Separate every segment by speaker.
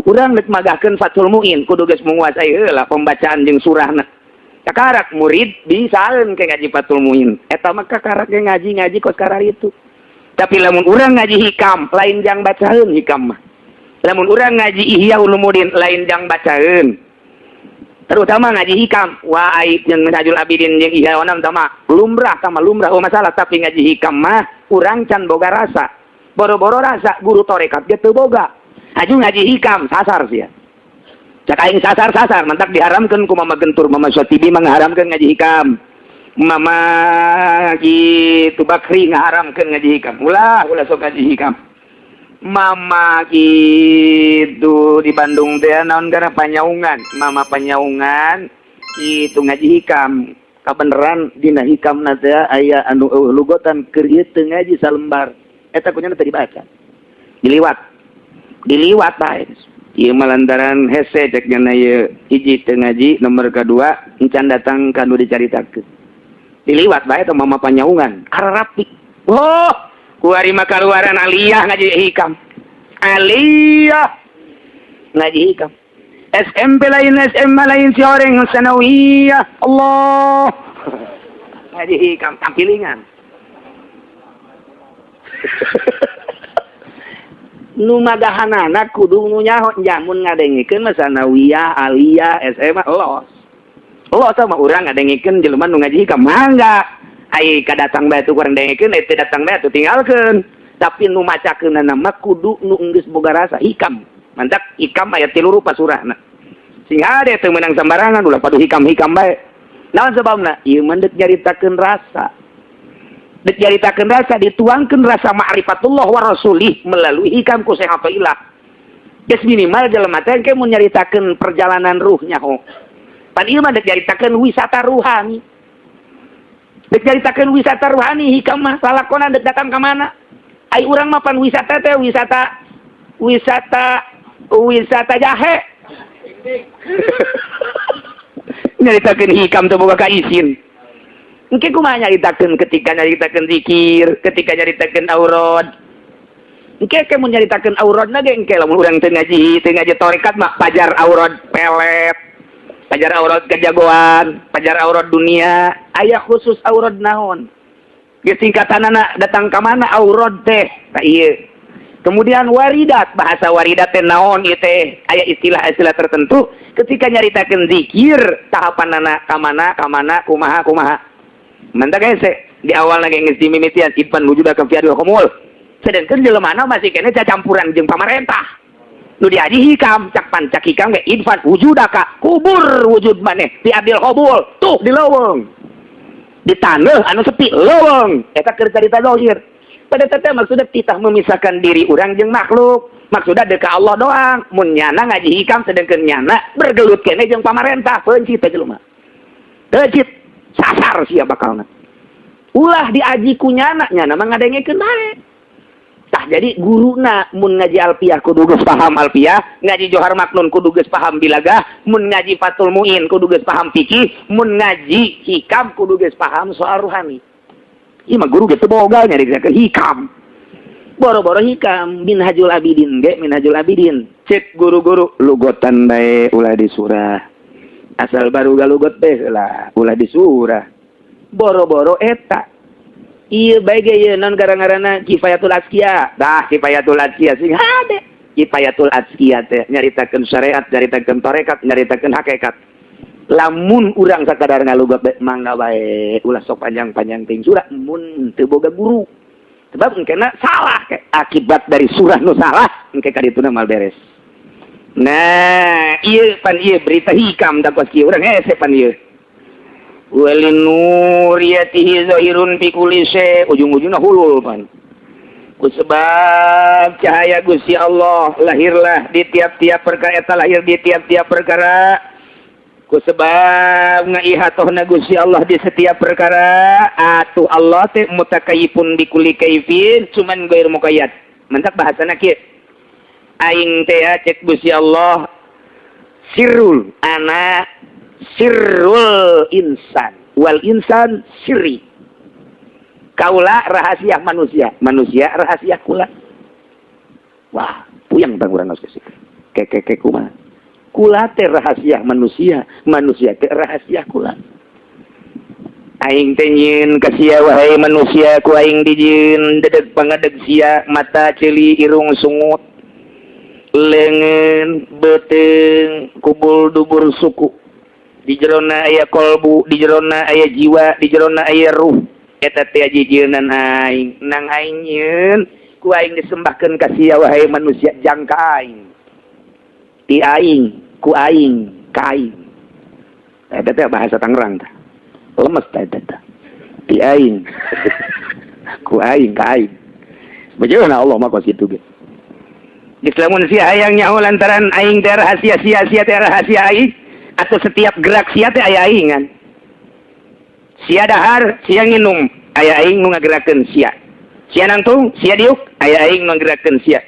Speaker 1: urang rek magahkeun Fathul Muin kudu geus menguasai heula pembacaan jeung surahna. Kakarak murid bisaeun ke ngaji Fathul Muin. Eta mah kakarak ge ngaji kos karar itu. Tapi lamun urang ngaji hikam lain jang bacaeun hikam mah. Lamun urang ngaji Ihya Ulumuddin lain jang bacaeun. Terutama ngaji hikam, wa aib jeung Minhajul Abidin jeung Ihya Ulumuddin tama lumrah oh masalah, tapi ngaji hikam mah urang can boga rasa. Boro-boro rasa guru tarekat ge teu boga. Aju ngaji hikam sasar sia. Cak aing sasar mantak diharamkeun ku Mama Gentur, Mama Sotibi mengharamkeun ngaji hikam. Mama kitu Bakri ngaharamkeun ngaji hikam. Ulah sok ngaji hikam. Mama gitu di Bandung teh naon kana panyaungan, Mama panyaungan itu ngaji hikam. Kabeneran dina hikamna teh aya anu lugotan keur ieu teu ngaji salembar. Eta kunyana teh dibaca. Diliwat bae. Ieu malantaran hese cek cenah ieu hiji teu ngaji, nomor kedua encan datang ka nu dicaritakeun. Diliwat bae teh Mama panyaungan, ararapik. Oh, kuari mah kaluaran aliyah ngaji hikam. Aliyah ngaji hikam. SMP lain, SMA lain, si orang sanawiyah. Allah. Ngaji hikam tampilingan. Nu magahanana kudu nu nyaho jamun ngadengikeun mah sanawiyah, aliyah, SMA Allah. Allah sama urang ngadengikeun jelema nu ngaji hikam mangga. Ai kadatang bae tu kurang dengikeun, teu datang bae tu tinggalkeun. Tapi nu macakeunana mah kudu nu geus boga rasa hikam. Mantap hikam aya 3 rupa surahna. Sing hade teu meunang sambarangan ulah padu hikam-hikam bae. Naon sababna? Ieu mah deuk nyaritakeun rasa. Deuk nyaritakeun rasa, dituangkeun rasa ma'rifatullah wa rasulih melalui hikam ku Syekh Athaillah. Geus minimal jelema teh engke mun nyaritakeun perjalanan ruhnya ho. Pan ieu mah deuk nyaritakeun wisata ruhani. Deuk nyaritakeun wisata ruhani hikam mah lalakona deuk datang ka mana? Ai urang mah pan wisata teh wisata jahe. Nyaritakeun hikam teh boga kaizin. Engke kumaha nyaritakeun ketika nyaritakeun zikir, ketika nyaritakeun aurad. Engke mun nyaritakeun auradna ge engke lamun urang teu ngaji tarekat mah pajar aurad pelet, pajar aurad kejagoan, pajar aurad dunia, aya khusus aurad naon. Ge singkatanana datang ka mana aurad teh. Tah ieu. Kemudian waridat, bahasa waridat teh naon ieu teh? Aya istilah-istilah tertentu ketika nyaritakeun zikir tahapanana ka mana, kumaha. Mantap hese di awalna ge geus dimimitian idfan wujudaka fi adil qumul. Sedengkeun jelemana masih kene cacampuran jeung pamarentah. Nu diaji hikam, cak hikam ge idfan wujudaka, kubur wujud maneh fi adil qumul. Tuh di leuweung. Di taneuh anu sepi leuweung. Eta keur carita zahir. Pada tete maksudnya titah memisahkan diri urang jeung makhluk. Maksudnya deuk ka Allah doang. Mun nyana ngaji hikam sedengkeun nyana bergelut kene jeung pamarentah, peuncit teh jelema. Peuncit sasar sia bakalna. Ulah diaji ku nyana mah ngadengekeun bae. Tah jadi guruna mun ngaji alfiyah kudu geus paham alfiyah, ngaji Johar Maknun kudu geus paham bilagah, mun ngaji Fathul Muin kudu geus paham fikih, mun ngaji hikam kudu geus paham soal ruhani. Ieu mah guru geus teu boga nyaritakeun hikam. Boro-boro hikam Minhajul Abidin ge Minhajul Abidin. Cek guru-guru lugotan bae ulah di surah. Asal baru galugot teh lah ulah di surah. Boro-boro eta. Ieu bae ge ieu naon gara-garana Kifayatul Azkiya. Dah Kifayatul Azkiya sing hade. Kifayatul Azkiya teh nyaritakeun syariat, nyaritakeun tarekat, nyaritakeun hakikat. Lamun urang sakadar ngalugot mangga bae ulah sok panjang-panjang teuing surah mun teu boga guru. Sebab engkena salah akibat dari surah nu salah engke ka dituna mal beres. Nah, ieu berita hikam da kos kieu urang hese pan ieu. Walin nuriyatihi zahirun fi kulli syai, ujung-ujungna hulul pan. Ku sebab cahaya Gusti Allah lahirlah di tiap-tiap perkara, eta lahir di tiap-tiap perkara. Ku sebab ngaihatohna Gusti Allah di setiap perkara, atuh Allah teh mutakayifun bi kulli kaifin, cuman gair muqayyad. Mantap bahasana kieu. Aing teh cek Gusti Allah sirrul ana sirrul insan wal insan sirri. Kaula rahasia manusia, manusia rahasia kula. Wah, puyang bang urang geus Keke kumaha? Kula teh rahasia manusia, manusia teh rahasia kula. Aing teh nyieun ka sia wahai manusia ku aing dijieun dedeg pangadeg sia mata ceuli irung sungut leungeun beuteung kubul dubur suku di jerona aya kolbu di jerona aya jiwa di jerona aya ruh eta teh jijieunnan aing nang aing nyieun ku aing disembahkeun ka sia wahai manusia jangka aing ti aing ku aing ka aing eta teh bahasa Tangerang tah lemes tata di aing ku aing ka aing bagaimana Allah mah kos kitu ge geus lamun sia hayang nyaho lantaran aing teh rahasia sia teh rahasia aing atau setiap gerak sia teh aya aingan sia dahar sia nginum aya aing nu ngagerakeun sia nangtung sia diuk aya aing nu ngagerakeun sia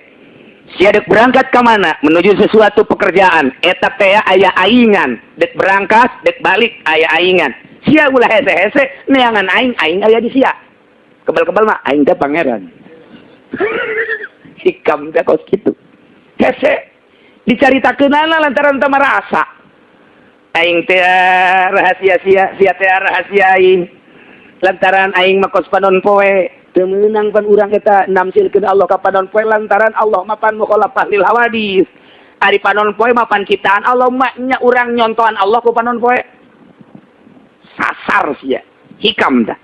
Speaker 1: dek berangkat ke mana menuju sesuatu pekerjaan eta teh aya aingan dek berangkat dek balik aya aingan sia ulah hese-hese neangan aing aya di sia kebal-kebal mah aing teh pangeran hikam teh kos kitu hese dicaritakeunana lantaran teu merasa aing teh rahasia sia teh rahasia aing lantaran aing mah kos panon poe teu meunang pan urang eta namsilkeun Allah ka panon poe lantaran Allah mah pan mukhalafah lil hawadis ari panon poe mah pan ciptaan Allah mah nya urang nyontohan Allah ku panon poe sasar sia hikam dah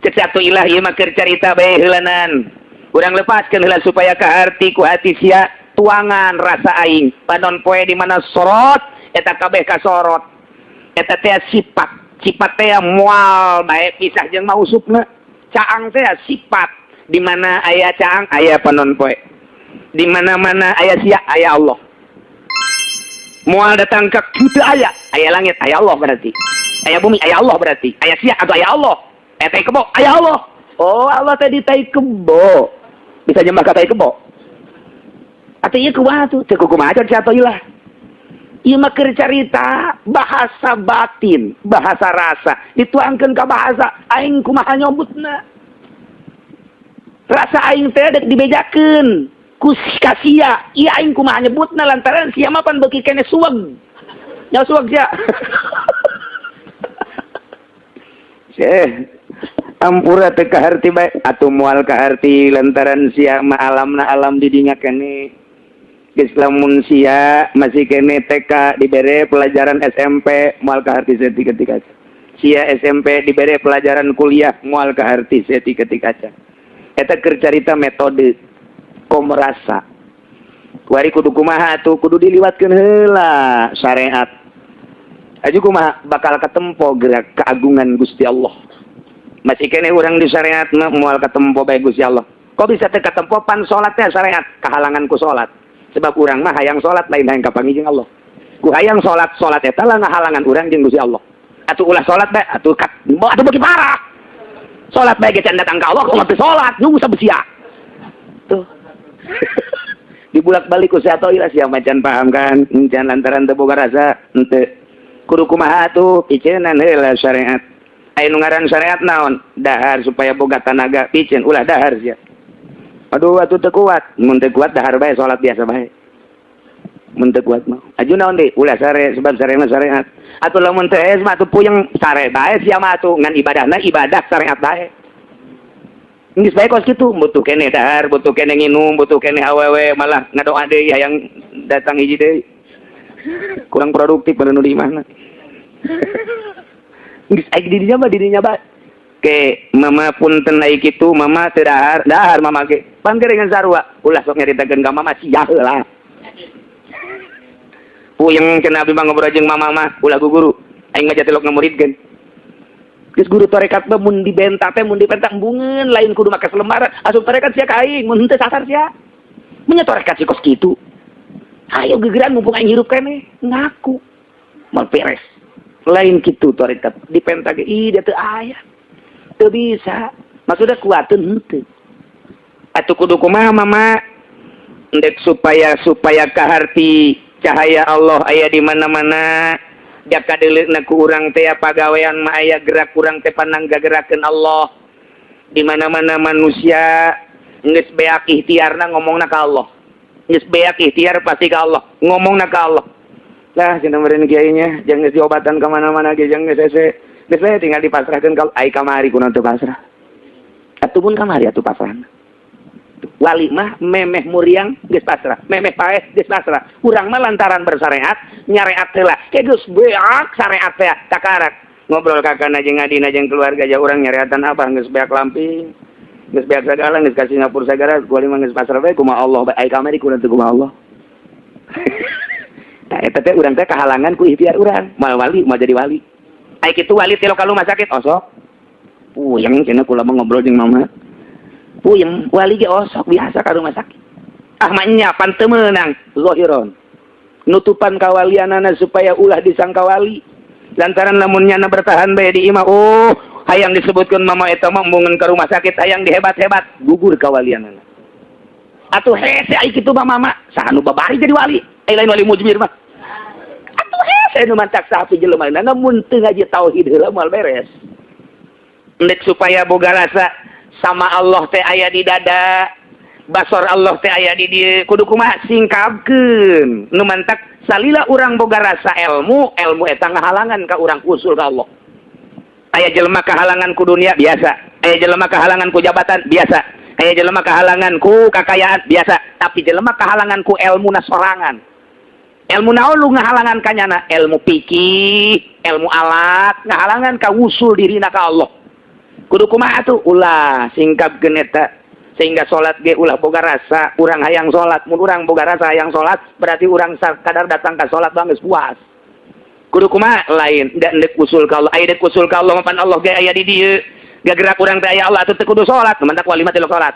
Speaker 1: cek satu ilah ieu mah keur carita bae heulanan urang lepaskeun heula supaya kaharti ku hati sia tuangan rasa aing panon poe di mana sorot eta kabeh kasorot eta teh sifat teh moal bae pisah jeung mausupna caang teh sifat di mana aya caang aya panon poe di mana-mana aya sia aya Allah moal datang ka kitu aya langit aya Allah berarti aya bumi aya Allah berarti aya sia atau aya Allah aya tai kebo aya Allah oh Allah tadi tai kebo bisa nyembah ka tai kebo atuh ieu kumaha tuh teu kumaha can atuh ilah ieu mah keur carita bahasa batin bahasa rasa dituangkeun ka bahasa aing kumaha nyobutna rasa aing teh dek dibejakeun ku kasia ieu aing kumaha nyebutna lantaran sia mah pan beuki keneh suweg nya suweg sia ampura teh kaharti bae atuh moal kaharti lantaran sia mah alamna alam didinga keneh geus lamun sia masih kene TK dibere pelajaran SMP moal kaharti ketika sia SMP dibere pelajaran kuliah moal kaharti ketika eta keur carita metode komerasa kuari kudu kumaha tuh kudu diliwatkeun heula syariat aju kumaha bakal katempo gerak keagungan Gusti Allah masih kene urang di syariat mah moal katempo bae Gusti Allah kok bisa teh katempo pan salat teh syariat kahalangan ku salat sebab urang mah hayang salat lain hayang kapangi jeung Allah ku hayang salat eta lah ngahalangan urang jeung Gusti Allah atuh ulah salat bae atuh beuki parah salat bae ge can datang ka Allah kok teu salat nu sabesia tuh dibulak-balik ku sia atoy sia macan paham kan encan lantaran teu boga rasa henteu kudu kumaha tuh piceunan heula syariat aya nu ngaran syariat naon dahar supaya boga tanaga piceun ulah dahar sia aduh atuh teu kuat mun teu kuat dahar bae salat biasa bae mun teu kuat mah aju naon deui ulah sare sebab sare mah syariat atuh lamun teu es mah atuh puyeng sare bae sia mah atuh ngan ibadahna ibadah syariat bae geus bae kos kitu butuh keneh dahar butuh keneh nginum butuh keneh awewe malah ngadoa deui hayang datang hiji deui kurang produktif pada nu di mana geus aing dirinya mah ke mama punten ai kitu mama teu dahar mama ge panggerengan sarua ulah sok nyaritakeun ka mama sia heula puyeng cenah abdi mah ngobrol jeung mama mah ulah guguru aing mah jatelok ngamuridkeun geus guru tarekat mah mun dibenta teh mun dipenta embungeun lain kudu make selembar asup tarekat sia ka aing mun teu sasar sia mun nya tarekat si kos kitu ayo gegeran mumpung aing hirup keneh ngaku mal beres lain kitu tarekat dipenta ge ih dia teu aya teu bisa maksudna kuateun henteu atuh kudu kumaha mama ndek supaya kaharti cahaya Allah aya di mana-mana jaka deuleukna ku urang teh pagawean mah aya gerak urang teh panangga gerakeun Allah di mana-mana manusia geus beak ikhtiarna ngomongna ka Allah Geus beak ikhtiar pasti ka Allah, ngomongna ka Allah. Lah cenah meureun kiainya, jeung geus diobatan ka mana-mana ge jeung geus hese. Geus we tinggal dipasrahkeun ka ai kamari kunaon teu pasrah. Atuh pun kamari atuh pasrahna. Wali mah memeh muriang geus pasrah, memeh paeh geus pasrah. Urang mah lantaran bersyariat, nyareat heula. Ke geus beak syariat teh takarak. Ngobrol kakana jeung adina jeung keluarga ja urang nyareatan apa geus beak lamping. Geus beak sagala geus ka Singapura sagala kuali mah geus pasrah we kumaha Allah ai kamari kunaon teu kumaha Allah. Nah, eta teh urang teh kahalangan ku ikhtiar urang, moal wali, mau jadi wali. Ai kitu wali teh ka rumah sakit osok. Puyeng cenah kula ngobrol jeung mama. Puyeng wali ge osok biasa ka rumah sakit. Ah mah nya pan teu meunang zahiron. Nutupan kawalianana supaya ulah disangka wali. Lantaran lamun nyana bertahan bae di imah, oh hayang disebutkeun mama eta mah mungun ka rumah sakit hayang dihebat-hebat gugur kawalianana. Atuh hese ai kitu mah mama, saha nu babari jadi wali. Ai lain wali mujmir mah. Atuh hese nu mantak sapi jelema na mun teu ngaji tauhid heula moal beres. Endek supaya boga rasa sama Allah teh aya di dada, basor Allah teh aya di dieu, kudu kumaha singkabkeun. Nu mantak salila urang boga rasa ilmu, ilmu eta ngahalangan ka urang usul ka Allah. Aya jelema kahalangan ku dunia biasa, aya jelema kahalangan ku jabatan biasa, aya jelema kahalangan ku kakayaan biasa, tapi jelema kahalangan ku ilmuna sorangan. Ilmu naon lu ngahalangan kanyana? Ilmu fikih, ilmu alat, ngahalangan ka usul dirina ka Allah. Kudu kumaha atuh? Ulah singkapkeun eta sehingga salat ge ulah boga rasa, urang hayang salat, mun urang boga rasa hayang salat, berarti urang sakadar datang ka salat geus puas. Kudu kumaha lain, da endek usul ka Allah, aya dek usul ka Allah mapan Allah ge aya di dieu. Gagerak urang teh aya Allah atuh teu kudu salat, mentak wali mah teu salat.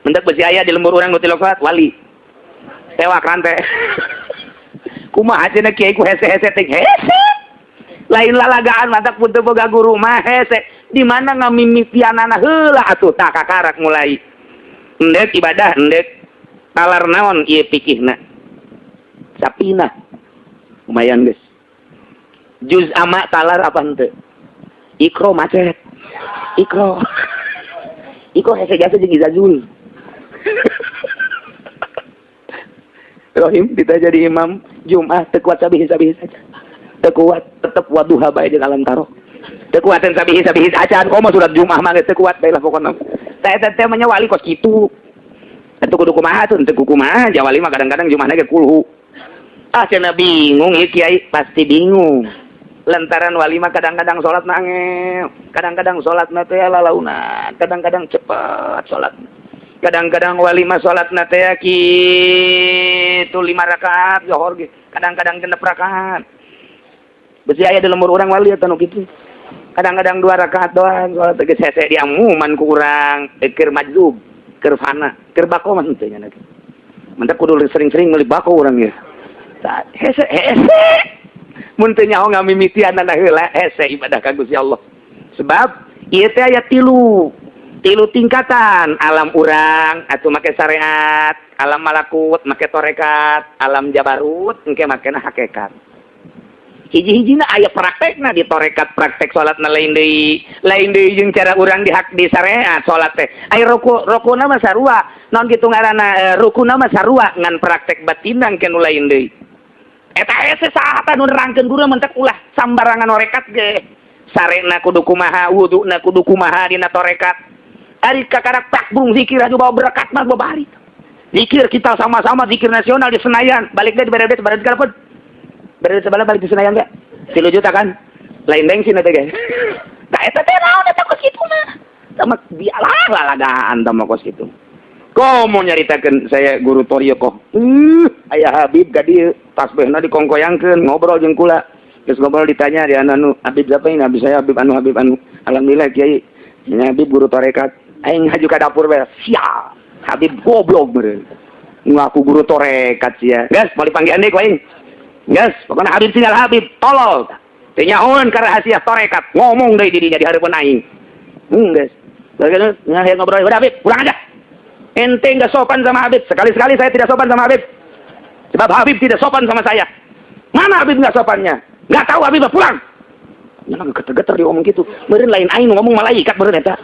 Speaker 1: Mentak besi aya di lembur urang nu teu salat wali. Tewak rante. Kumaha cenah kiai ku hese-hese teh hese. Lain lalagaan mantak pun teu boga guru mah hese. Di mana ngamimitianana heula atuh tah kakarak mulai. Endek ibadah endek talar naon ieu pikihna. Sapina. Lumayan geus. Juz ama talar apa henteu? Ikro macet. Ikro. Ikro hese jasa jeung izazul. Rohim kita jadi imam Jumat teu kuat sabihi saja. Teu kuat tetep waduha bae jeung alam taro. Teu kuatan sabihi acan komo surat Jumat mah teu kuat bae lah pokona. Tah eta teh mah wali kos kitu. Atuh kudu kumaha tuh teu kumaha jawali mah kadang-kadang Jumatna ge kulhu. Ah cenah bingung ieu kiai pasti bingung. Lantaran wali mah kadang-kadang salat nangeu, kadang-kadang salatna teh lalaunan, kadang-kadang cepet salatna. Kadang-kadang wali mah salatna teh kitu 5 rakaat zuhur ge, kadang-kadang 6 rakaat. Besi aya di lembur urang wali atuh nu kitu. Kadang-kadang 2 rakaat doang salat geus hese diamuman ku urang, keur majzub, keur fana, keur bako mah teh nya. Mentek kudu sering-sering meuli bako urang ge. Hese mun teu nyaho ngamimitianana heula hese ibadah ka Gusti Allah. Sebab ieu teh aya tilu tingkatan, alam urang atuh make syariat, alam malakut make torekat, alam jabarut engke makena hakikat. Hiji-hijina aya praktekna di torekat, praktek salatna lain deui jeung cara urang di syariat salat teh. Aya rukuna mah sarua, naon kitu ngaranna rukuna mah sarua ngan praktek batinna engke nu lain deui. Eta hese saha nu nerangkeun guru mentek ulah sambarangan torekat ge. Sarena kudu kumaha, wuduna kudu kumaha dina torekat. Ari kakarak takbung zikir anu bawa berkat mah babari. Zikir kita sama-sama zikir nasional di Senayan, balik deh di Beredes kalaupun. Beredes sebelah balik di Senayan enggak? 3 juta kan? Lain bensin teh ge. Nah eta teh naon eta kos kitu mah. Sama dialah lalagaan tama kos kitu. Komo nyaritakeun saya guru Toriyoko. Aya Habib ka dieu, tasbihna dikongkoyangkeun, ngobrol jeung kula. Geus ngobrol ditanya di anu Habib siapa ini? Habib saya Habib anu alhamdulillah kiai. Nya Habib guru tarekat. Aing ngaju ka dapur bae. Sia. Habib goblok meureun. Ngaku guru tarekat sia. Gas, mau dipanggil deui ku aing. Gas, pokona Habib tinggal Habib, tolol. Teu nyahoeun ka rahasia tarekat. Ngomong deui di dinya di hareupeun aing. Gas. Bagaimana ngaher ngobrol udah Habib, pulang aja. Ente nggak sopan sama Habib. Sekali-sekali saya tidak sopan sama Habib. Sebab Habib tidak sopan sama saya. Mana Habib nggak sopannya? Nggak tahu Habib, pulang. Jangan geter-geter dia ngomong gitu. Meureun lain aing ngomong malaikat meureun eta.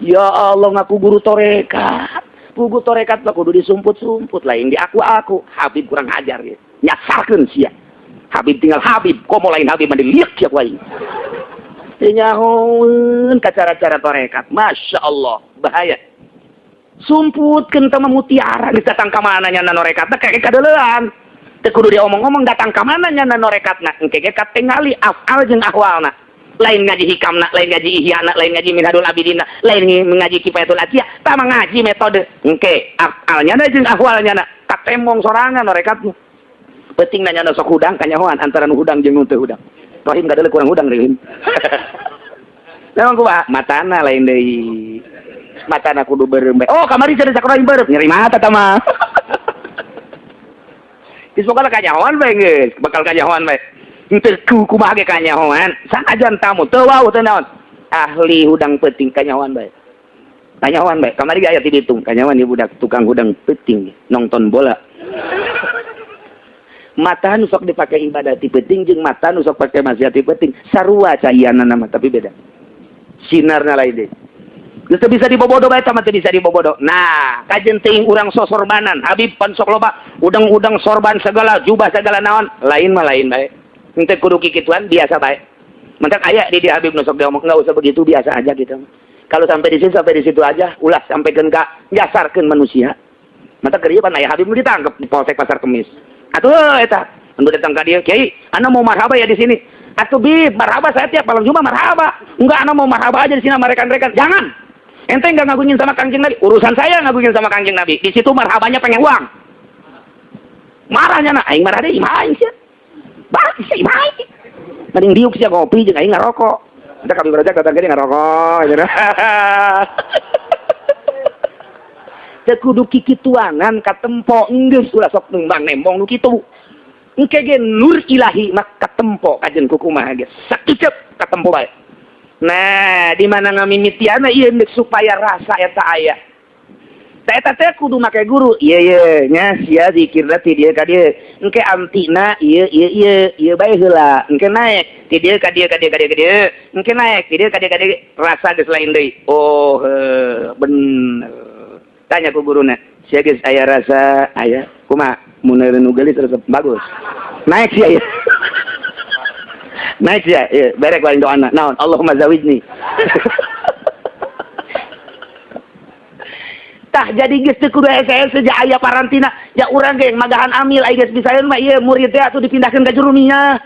Speaker 1: Ya Allah ngaku guru torekat. pugu torekat mah kudu disumput-sumput lain di aku Habib kurang ajar ya nyasarkeun sia Habib tinggal Habib komo lain Habib mah diliek sia ku aing teu nyahoeun ka cara-cara torekat Masya Allah bahaya sumputkeun teh mutiara geus datang ka mana nya norekatna kake kadeulean teu kudu diomong-omong datang ka mana nya norekatna engke ge katingali afal jeung ahwalna lain ngaji hikamna, lain ngaji ihyana, lain ngaji minhadul abidina, lain ngaji kifayatul atiyah, tah ngaji metode engke afalnya da jeung ahwalnya na katemong sorangan norekatna penting nanya sok hudang kanyahoan antara nu hudang jeung nu teu hudang rohim kadele kurang hudang rohim memang kumaha matana lain deui matana kudu beureum oh kamari cenah sakuring beureum nyeri mata tah mah geus bakal kanyahoan bae geus bakal kanyahoan bae henteu kumaha ge kanyahoan sanajan tamu teu wau teu naon ahli hudang peuting kanyahoan bae kamari ge aya ti ditu kanyahoan ieu budak tukang hudang peuting nonton bola mata nu sok dipake ibadah ti peuting jeung mata nu sok pake maksiat ti peuting sarua caiana nama tapi beda sinarna lain deui geus teu bisa dibobodo bae tah mah teu bisa dibobodo nah kajen teuing urang sosorbanan Habib pan sok loba udang-udang sorban segala jubah segala naon lain mah lain bae henteu kudu kikituan biasa bae mentak aya di Habib nu sok diomong enggak usah begitu biasa aja gitu kalau sampai di situ aja ulah sampaikeun ka jasarkeun manusia mentak keur ieu pan aya Habib nu ditangkep di Polsek Pasar Kemis atuh eta anu datang ka dieu Kiai ana mau marhaba ya di sini atuh bib marhaba saya tiap malam Jumat marhaba enggak ana mau marhaba aja di sini sama rekan-rekan jangan ente enggak ngagungin sama Kangjeng Nabi urusan saya ngagungin sama Kangjeng Nabi di situ marhabanya pengen uang marahnya na aing marah deui imaing sia baik sia imaing mending diuk sia ngopi jeung aing ngarokok eta kabeh baraja datang ke ngarokok gitu teu kudu kikituanan katempo geus ulah sok nembang nembong nu kitu engke ge nur ilahi mak katempo kajen kukumaha ge sakicep katempo bae nah di mana ngamimitiana ieu supaya rasa eta aya tah eta teh kudu make guru ieu nya sia zikirna ti dieu ka dieu engke antina ieu bae heula engke naek ti dieu ka dieu engke naek ti dieu ka dieu rasa geus lain deui oh bener tanya ku guruna sia geus aya rasa aya kumaha mun nu gelis terus bagus naik sia ya naik sia berek lain doana naon Allahumma zawijni tah jadi geus teu kudu SS saja aya parantina ya urang ge magahan amil aya geus bisaeun mah ieu murid teh atuh dipindahkeun ka jurumiyah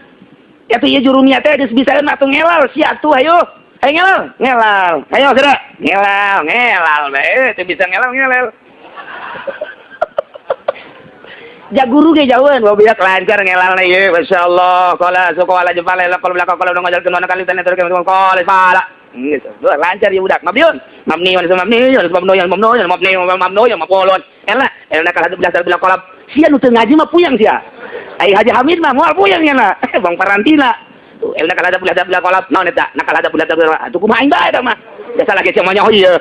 Speaker 1: atuh ieu jurumiyah teh geus bisaeun atuh ngelal sia atuh ayo ngelal ayo saudara ngelal bae teu bisa ngelal ja guru ge jauheun bobiak lancar ngelalna ieu masyaallah qala suqala jepala la qala qala ngajalkeun mana kali tanya terus qala pala gitu lancar ya budak mabniun mabni mapolon enak kalau belajar bila kolab sia nu teu ngaji mah puyang sia ai Haji Hamid mah moal puyang nya na bang parantina tuh elna kalau ada belajar bila kolab naon eta nakal ada belajar atuh kumaha aing bae eta mah biasa lagi sia monya ieu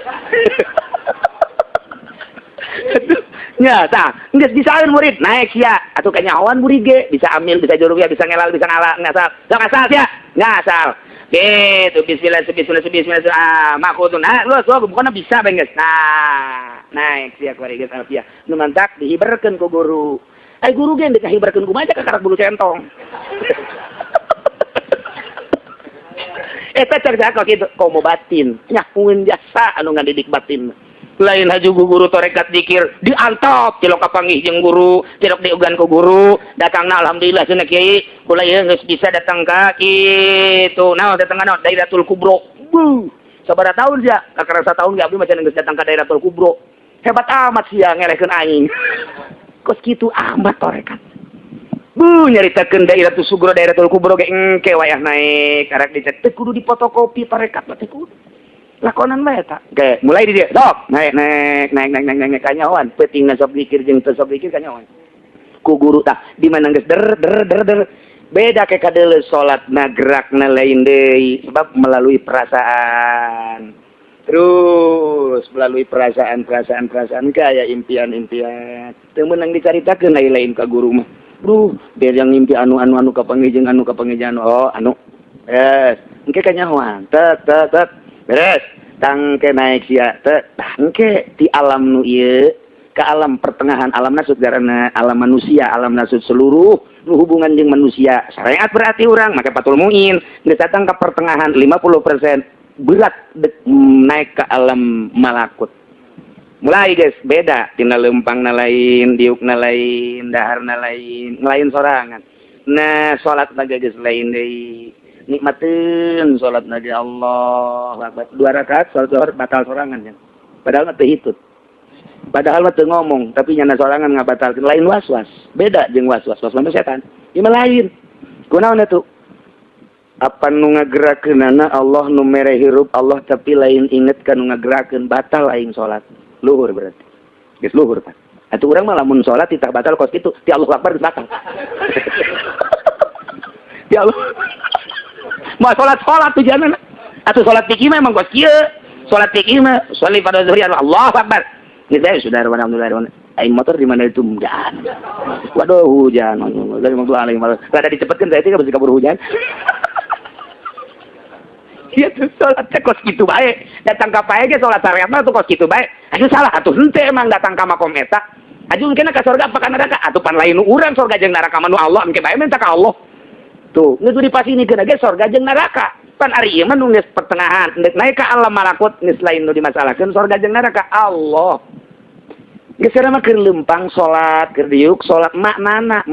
Speaker 1: nya tah geus bisaeun murid naik sia atuh kanyahoan murid ge bisa amil bisa jurumiyah bisa ngelal bisa ngala ngasal ngasal sia ngasal gitu bismillah makudun lu bukan bisa benges nah naik sia kuari geus alfiah nu mantak dihiberkeun ku guru ai guru ge deuk hiberkeun kumaha ka karak bulu centong eta cerita kok kitu komo batin nyakuin jasa anu ngadidik batin lain haju guru torekat dikir diantop cilok kapanggih jeung guru cilok diugan ku guru datangna alhamdulillah cenah kiai kula ieu geus bisa datang ka kitu naon datang ka Dairatul Kubro sabaraha taun sia kakarasa taun ge abdi macan geus datang ka Dairatul Kubro hebat amat sia ngelehkeun aing kos kitu amat torekat nyaritakeun Dairatul Sugro Dairatul Kubro ge engke wayah naik karek dicet teh kudu dipotokopi torekat teh kudu lakonan bae eta ge mulai di dieu sok naik kanyahoan peutingna sok dikir jeung teu sok dikir kanyahoan ku guru tah di mana geus der beda ke kadeuleu salatna gerakna lain deui sebab melalui perasaan terus melalui perasaan kaya impian teu meunang dicaritakeun lain ka guru mah biar yang mimpi anu kapanggih oh anu yes engke kanyahoan tet beres tangke naik sia teh tangke di alam nu ieu ke alam pertengahan alam nasut karena alam manusia alam nasut seluruh nu hubungan jeung manusia syariat berarti urang make patul muin geus datang ke pertengahan 50% berat naik ke alam malakut mulai guys beda tina leumpangna lain diukna lain daharna lain sorangan nah salat naga geus lain deui nikmatin salat nabi Allah Akbar 2 rakaat salat zuhur batal sorangan ya padahal teu hitut padahal mah teu ngomong tapi nyana sorangan ngabatalkeun lain waswas beda jeung waswas mah setan ieu mah lain kunaon atuh apa nu ngagerakeunana Allah nu mere hirup Allah tapi lain inget ka nu ngagerakeun batal aing salat luhur berarti geus luhur kan atuh urang mah lamun salat tidak batal kos kitu ti Allahu Akbar geus batal ya Allah mau sholat tujuannya atau sholat fikih memang kos kieu sholat fikih mah sholli pada zuhri Allahu Akbar ini saya sudah alhamdulillah aing motor di mana itu hujan waduh hujan dari mobil alaihi malah rada dicepetkeun saya teh bisi kabur hujan ieu tuh sholat teh kos kitu bae datang ka pae ge sholat syariat mah tuh kos kitu bae atuh salah atuh henteu emang datang ka makom eta aju engke ka surga apa ka neraka atuh pan lain nu urang surga jeung neraka mah nu Allah engke bae minta ka Allah tuh ngeus dipasingikeun ge surga jeung neraka pan ari ieu mah nu geus pertengahan naik ka alam malakut geus lain nu dimasalahkeun surga jeung neraka Allah geus era mah keur leumpang salat keur diuk salat makna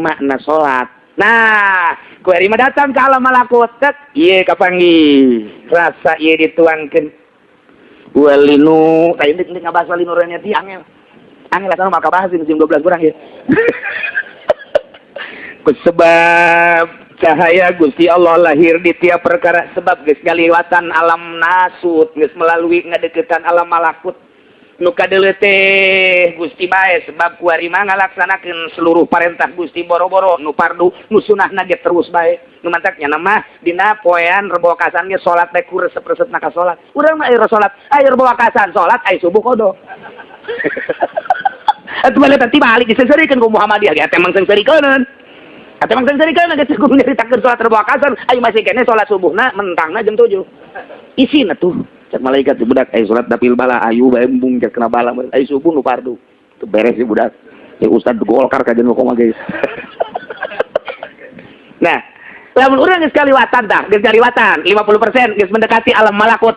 Speaker 1: salat nah kuari mah datang ka alam malakut tet ieu kapanggih rasa ieu dituangkeun walinu tadi dik ngabahas walinu renya ti angel asa mah kabahas di musim 12 kurang ya sebab cahaya Gusti Allah lahir di tiap perkara sebab geus ngaliwatan alam nasut geus melalui ngadeukeutan alam malakut nu kadeuleu teh Gusti bae sebab kuari mah ngalaksanakeun seluruh parentah Gusti boro-boro nu fardu nu sunahna ge terus bae nu mantak nya mah dina poean rebo wakasan ge salat teh kuresep-resepna ka salat urang mah aya salat aya rebo wakasan salat aya subuh kodo atuh balik teh balik diseserikeun ku Muhammadiyah ge atuh emang seserikeun atau maksud dari kan ada cukup nyeritakan sholat terbawa kasar ayo masih kene sholat subuhna mentangna jam 7 isina tuh cek malaikat si budak ayo sholat dapil bala ayu bae embung cek kena bala ayo subuh nu fardu tuh beres si budak ya ustad golkar kajian lu koma guys nah lamun urang geus kaliwatan tah geus kaliwatan 50% geus mendekati alam malakut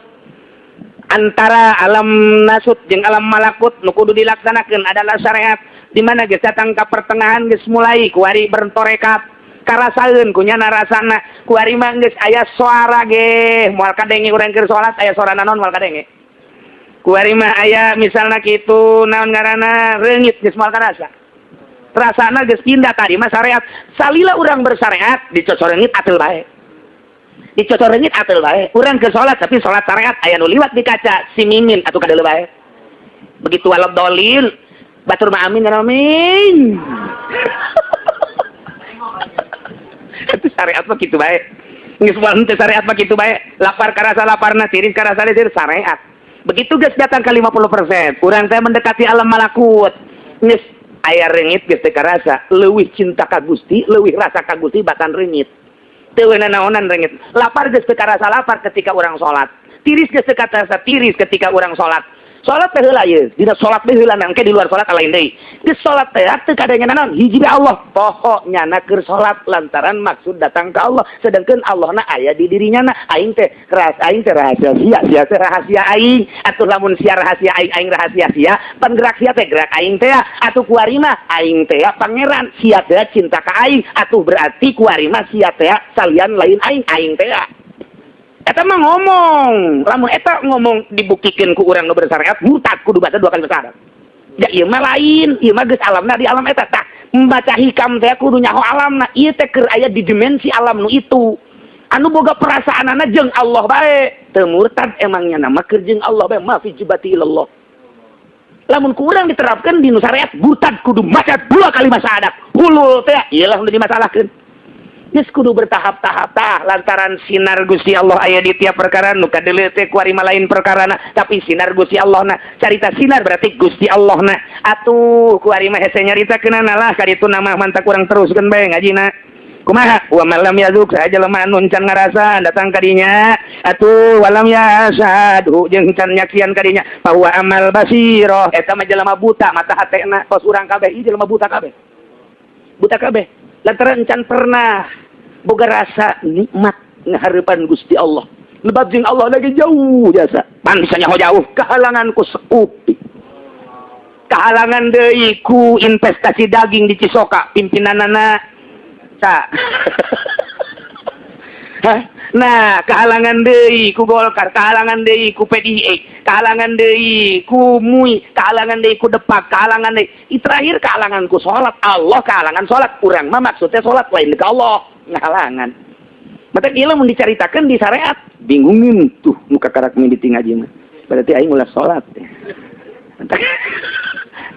Speaker 1: antara alam nasut jeung alam malakut nu kudu dilaksanakeun adalah syariat di mana geus datang ka pertengahan geus mulai kuari bertorekat karasaeun kunyana rasana kuari mah geus aya suara ge moal kadenge urang keur salat aya suara naon moal kadenge kuari mah aya misalna kitu naon ngaranna reungit geus moal karasa rasana geus pindah tadi mah syariat salila urang bersyariat dicocor reungit atul bae dicocor reungit atul bae urang keur salat tapi salat syariat aya nu liwat di kaca si mimin atuh kadeuleu bae begitu walad dolil batur mah amin dan amin. Itu syariat mah kitu bae. Geus moal henteu syariat mah kitu bae. Lapar karasa laparna, tiris karasa tiris syariat. Begitu geus datang ke 50%. Urang teh mendekati alam malakut. Geus aya reungit geus teu karasa, leuwih cinta ka Gusti, leuwih rasa ka Gusti batan reungit. Teu weuna naonan reungit. Lapar geus teu karasa lapar ketika urang salat. Tiris geus teu karasa tiris ketika urang salat. Salat teh heula ieu, dina salat teh heula engke di luar salat lain deui. Di salat teh teu kadanya naon hiji Allah, pokoknya na keur salat lantaran maksud datang ka Allah, sedangkan Allahna aya di dirinya na aing teh rahasia sia teh rahasia aing, atuh lamun sia rahasia aing rahasia sia, pan gerak sia teh gerak aing teh atuh kuari mah aing teh pangeran, sia teh cinta ka aing, atuh berarti kuari mah sia teh salian lain aing teh eta mah ngomong, lamun eta ngomong dibuktikan ku urang nu bersyariat, murtad kudu baca 2 kali syahadat. Ya ieu mah lain, ieu mah geus alamna di alam eta tah. Membaca hikam teh kudu nyaho alamna, ieu teh keur aya di dimensi alam nu itu. Anu boga perasaanana jeung Allah bae, teu murtad emangnya nama keur jeung Allah bae, ma fi jibati ilallah. Lamun ku urang diterapkeun di nu syariat, murtad kudu maca 2 kali syahadat. Hulul teh ieu lah nu dimasalahkeun. Geus kudu bertahap-tahap tah lantaran sinar Gusti Allah aya di tiap perkara nu kadeuleu teh kuari mah lain perkarana tapi sinar Gusti Allah na carita sinar berarti Gusti Allah na atuh kuari mah hese nyaritakeunana lah kaditu nama mantak urang teruskeun bae ngajina kumaha wa malam yazuk saja lemah nun can ngarasa datang kadinya atuh walam yasadu jeung can nyaksian kadinya bahwa amal basiro eta mah jelema buta mata hatena tos urang kabeh ieu jelema buta kabeh lantaran can pernah boga rasa nikmat ngahareupan Gusti Allah lebat jeung Allah lagi jauh jasa pan bisa nyaho jauh kehalangan ku seupi kehalangan deui ku investasi daging di Cisoka pimpinanana nah kehalangan deui ku Golkar kehalangan deui ku PDI kehalangan deui ku MUI kehalangan deui ku Depak kehalangan deui terakhir kehalangan ku salat Allah kehalangan salat urang mah maksudnya salat lain ka Allah ngahalangan mata ieu mun dicaritakeun di syariat bingungin tuh muka karak mimiti ngaji mah berarti aing ulah salat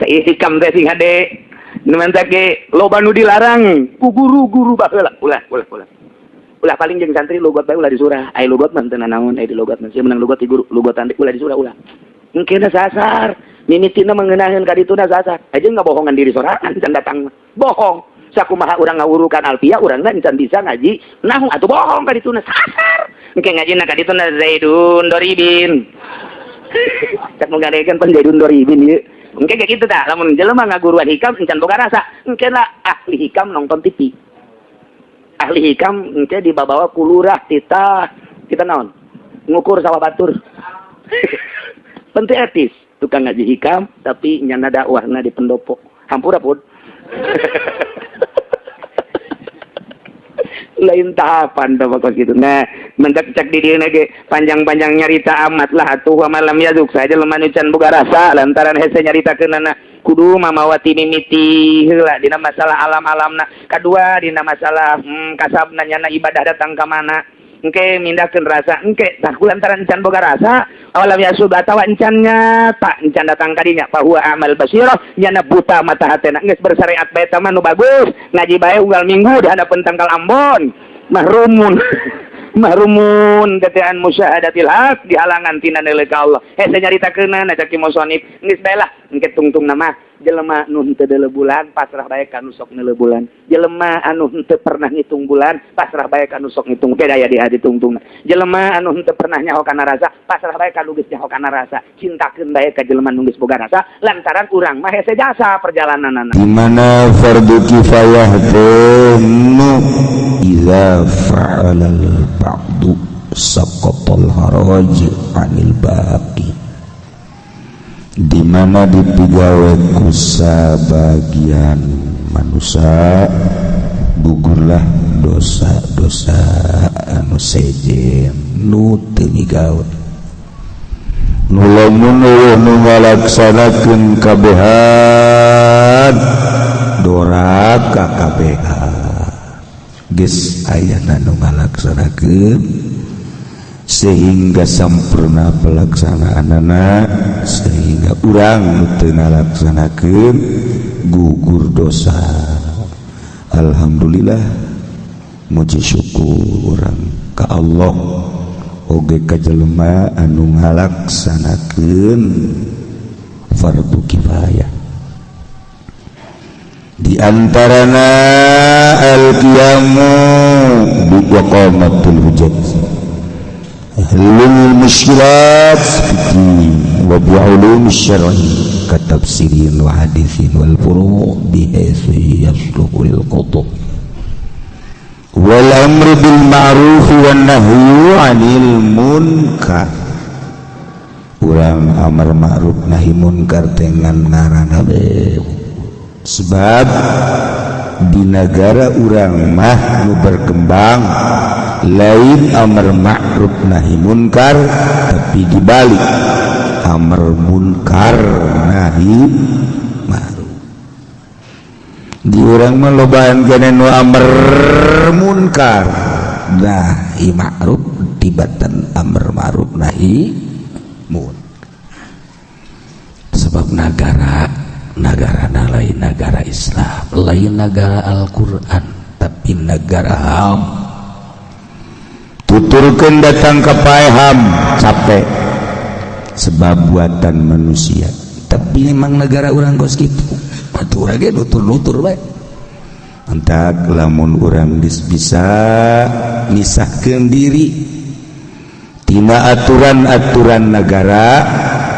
Speaker 1: teh hikam teh sing hade nemantake loba nu dilarang ku guru-guru baheula ulah paling jeung santri logot bae ulah disurah ai logot mah teu naon ai di logot mah sia menang logot ti guru logotan teh ulah disurah ulah engke na sasar mimitina mengenaheun ka dituna sasar aja ngabohongan diri sorangan can datang bohong sakumaha urang ngawurukan alfia urangna can bisa ngaji nahu atuh bohong ka dituna sasar engke ngajina ka dituna Zaidun Doribin cak menggadekeun pan Zaidun Doribin ieu engke kayak gitu dah lamun jelema ngaguruan hikam encan boga rasa engke lah ahli hikam nonton TV ahli hikam engke dibawa ku lurah kita naon ngukur sawah batur penting etis tukang ngaji hikam tapi nyana dakwahna di pendopo hampura pun lain tahapan dah bakal gitu. Nah, mendak cek di dieu ge panjang-panjang nyarita amat lah atuh malam yazuk saja lemah nu can boga rasa lantaran hese nyaritakeunana kudu mamawati mimiti heula dina masalah alam-alamna. Kadua dina masalah kasabna nyana ibadah datang ka mana. Engke mindahkeun rasa engke tah kulantaran can boga rasa awalam yasud atawa encannya tak encan datang kadinya bahwa amal basirah nyana buta mata hatena geus bersyariat bae mah nu bagus ngaji bae unggal minggu di hadapan tangkal Ambon mahrumun gatean musyahadatil haq dihalangan tina neuleuh ka Allah hese nyaritakeunna caki musonif geus bae lah engke tungtung nama jelema anu henteu deuleuh bulan pasrah bae ka nu sok neuleuh bulan jelema anu henteu pernah ngitung bulan pasrah bae ka nu sok ngitung ke daya di hadi tungtungna jelema anu henteu pernah nyaho kana rasa pasrah bae ka nu geus nyaho kana rasa cintakeun bae ka jelema nu geus boga rasa lantaran urang mah hese jasa perjalananna
Speaker 2: di mana fardu kifayah nu idza fa'ala al-ba'du saqatal haraj 'anil baqi di mana dipigawe ku sabagian manusia gugurlah dosa-dosa anu sejen nu teu migawe nu lamun nu ngalaksanakeun kabehan doraka kabehan geus aya nu ngalaksanakeun sehingga sampurna pelaksanaanana sehingga urang nu teu ngalaksanakeun gugur dosa. Alhamdulillah muji syukur urang ka Allah oge ka jelema anu ngalaksanakeun fardu kifayah di antarana al-qiyamu bi iqamatul hujjah halul musykilat fiddin wa bi'ulum syar'i katafsirin wa hadithin wal furu' bihaythu yasluhu lil qutub wal amru bil ma'ruf wan nahyu 'anil munkar urang amar ma'ruf nahi munkar dengan ngaranna sebab di negara urang mah nu berkembang lain amar ma'ruf nahi munkar tapi dibalik amar munkar nahi ma'ruf di urang mah lobaan keneh nu amar munkar nahi ma'ruf tibatan amar ma'ruf nahi munkar sebab negara lain negara Islam lain negara Al-Quran tapi negara ham tuturkeun datang ka paeham capek sebab buatan manusia tapi memang negara urang kos kitu batur ge nutur-nutur bae entak lamun urang bisa misahkeun diri tina aturan-aturan negara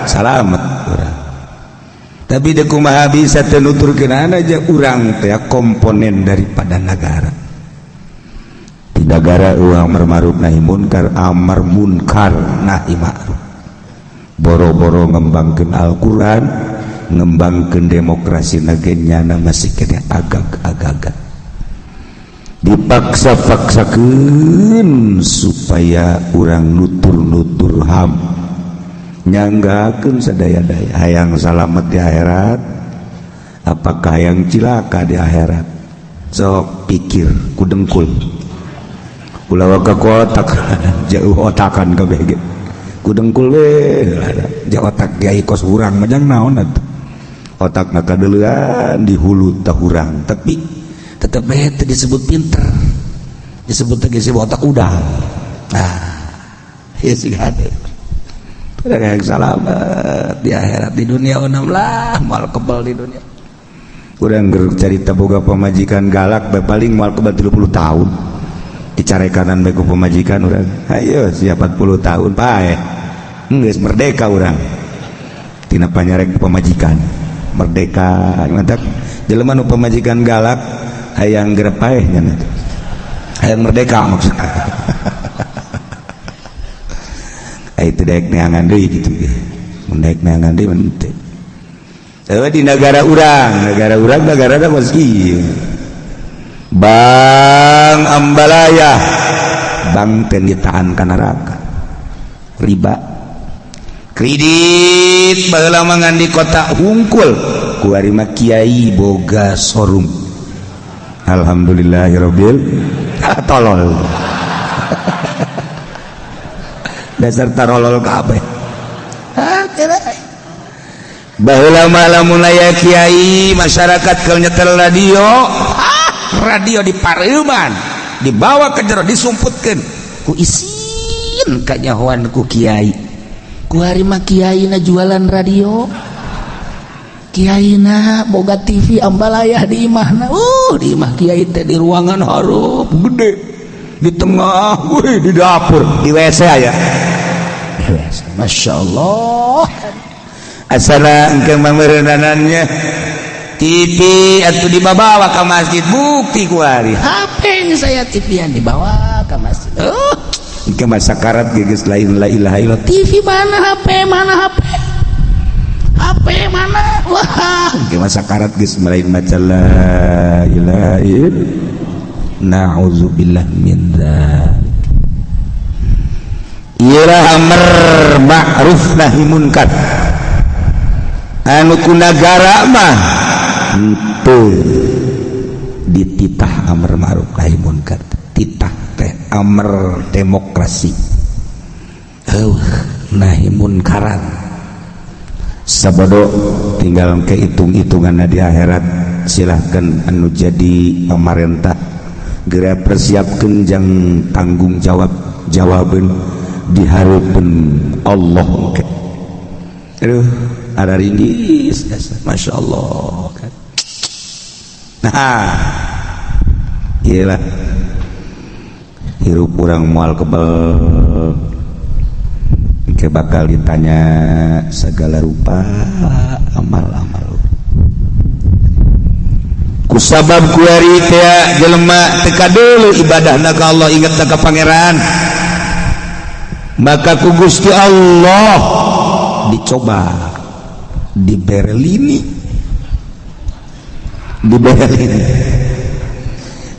Speaker 2: salamet urang. Tapi deuk kumaha bisa teu nuturkeun aja urang teh komponen daripada negara. Di negara urang amar ma'ruf nahi munkar, amar munkar nahi ma'ruf. Boro-boro ngembangkeun Al-Qur'an, ngembangkeun demokrasi nagenya masih kena agak-agak. Dipaksa-paksakeun supaya urang nutur-nutur HAM. Nyanggakeun sadaya-daya hayang salamet di akhirat apakah hayang cilaka di akhirat. Sok pikir ku dengkul. Ulah waga ku otak jauh otakan kabeh ge. Ku dengkul we jauh otak kiai kos urang mah jang naon atuh. Otakna kadeulean di hulu tah urang tapi tetap itu disebut pinter, disebut otak udang. Nah, ya sih ada. Udah kayak selamat di akhirat, di dunia onam lah, mal kebal di dunia. Udah cerita boga pemajikan galak, paling mal kebal 30 tahun. Dicari kanan beku pemajikan orang. Ayo siap 40 tahun, pae. Geus merdeka orang. Tina panyarek pemajikan, merdeka. Mantap. Jelema nu pemajikan galak hayang gerepaeh nya hayang merdeka maksudna. Itu daek neangan deui gitu ge. Mun daek neangan deui mah teu. Di negara urang negara geus ieu. Bang Ambalaya, bang penyitaan ka neraka. Riba. Kredit baheula mangan di kota hungkul ku ari mah kiai boga showroom. Alhamdulillahirabbil tolol. Dasar tarolol kabeh. Baheula mah lamun aya kiai masyarakat keur nyetel radio, radio dipareuman, dibawa ke jero disumputkeun ku isin kanyahoan ku kiai. Ku ari mah kiaina jualan radio. Kiaina boga TV Ambalaya di imahna. Di imah kiai teh di ruangan harup gede. Di tengah, di dapur, di WC aya. Masya Allah. Asana engke mameureunanannya TV atuh dibawa ke masjid, bukti ku ari. HP saya TV yang dibawa ke masjid. Engke mah sakarat geus lain la ilaha illallah. TV mana HP mana HP? HP mana? Wah, engke mah sakarat geus lain maca la ilaha illallah. Na'udzubillah min dzalik. Ieu amar ma'ruf nahi munkar. Anu ku nagara mah henteu dititah amar ma'ruf nahi munkar. Titah teh amar demokrasi. Nahi munkaran. Sabodo tinggal kehitung-hitungan di akhirat. Silahkan anu jadi pemerintah geura persiapkeun jang tanggung jawaban dihareupeun Allah ke. Aduh, ada ringgis, masya Allah kan. Nah, iyalah hirup urang moal kebal, ke bakal ditanya segala rupa amal-amal. Kusabab kuari teh jelema teka deuleu ibadahna ka Allah, ingetna ka pangeran, maka ku Gusti Allah dicoba, diberelini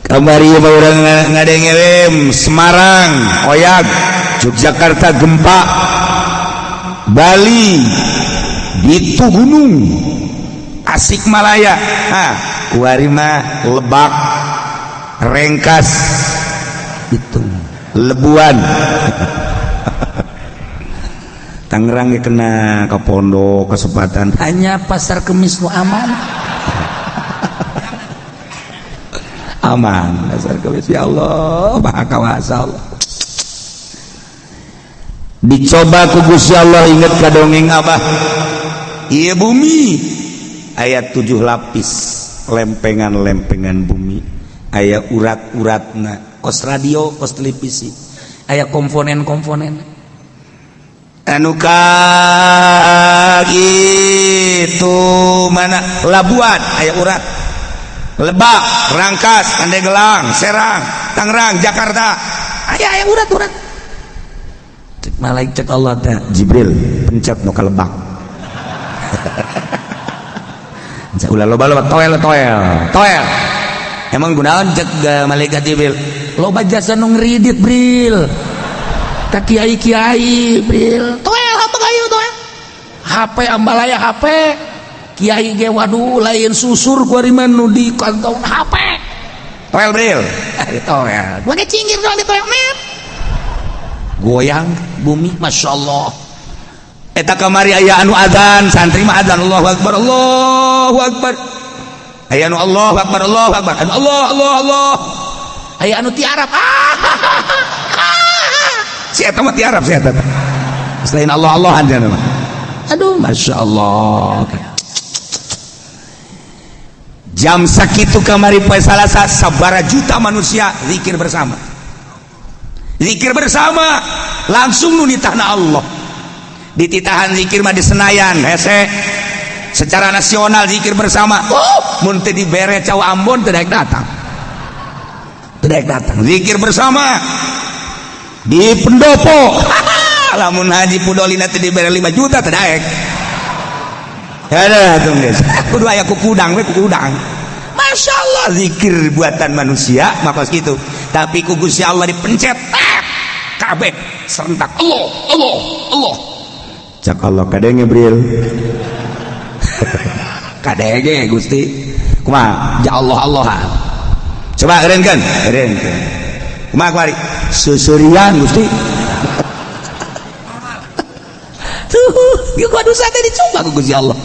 Speaker 2: kamari mah urang ngadengewem Semarang oyak, Yogyakarta gempa, Bali ditu gunung, Tasikmalaya kuari mah Lebak, Rengkas itu Lebuan. Tangerang kena ke pondok kesempatan hanya pasar Kemis nu aman. Aman pasar Kemis, ya Allah maha kawasa Allah. Dicoba ku Gusti Allah, inget ka dongeng Abah. Ieu bumi ayat 7 lapis, lempengan-lempengan bumi aya urat-uratna, kos radio, kos televisi, aya komponen-komponen. Anu gitu mana Labuan aya urat, Lebak, Rangkas, Pandeglang, Serang, Tangerang, Jakarta, aya urat-urat. Cek malaikat Allah teh Jibril pencet nu ka Lebak. Ulah loba toel. Emang gunaon cek malaikat Jibril? Loba jasa nu ngridit Bril. Ka kiai Bril. Toel apa kayu toel? HP ambalaya HP. Kiai ge waduh lain susur ku ari mah nu di kantong HP. Toel Bril. Toel. Gua ge cinggir doang di toel net. Goyang bumi masyaallah. Eta kamari aya anu adzan, santri mah adzan Allahu akbar. Aya anu Allahu akbar. Anu Allah. Aya anu ti Arab. Si eta mah ti Arab si eta. Selain Allah-Allahan cenah mah. Aduh masyaallah. Jam sakitu kamari poe Salasa sabara juta manusia zikir bersama. Zikir bersama langsung nu di tanah Allah. Dititahan zikir mah di Senayan hese secara nasional zikir bersama mun teu dibere Caw Ambon teu daek datang zikir bersama di pendopo lamun haji pudolina teu dibere 5 juta teu daek ada tuh guys kudu aya ku kudang masyaallah zikir buatan manusia makos gitu tapi ku Gusti Allah dipencet kabeh serentak Allah cak Allah kadenge Bril kadenge Gusti kumaha ja Allah coba erenkeun kumaha kamari susurian Gusti tuh gua dosa teh dicoba ku Gusti Allah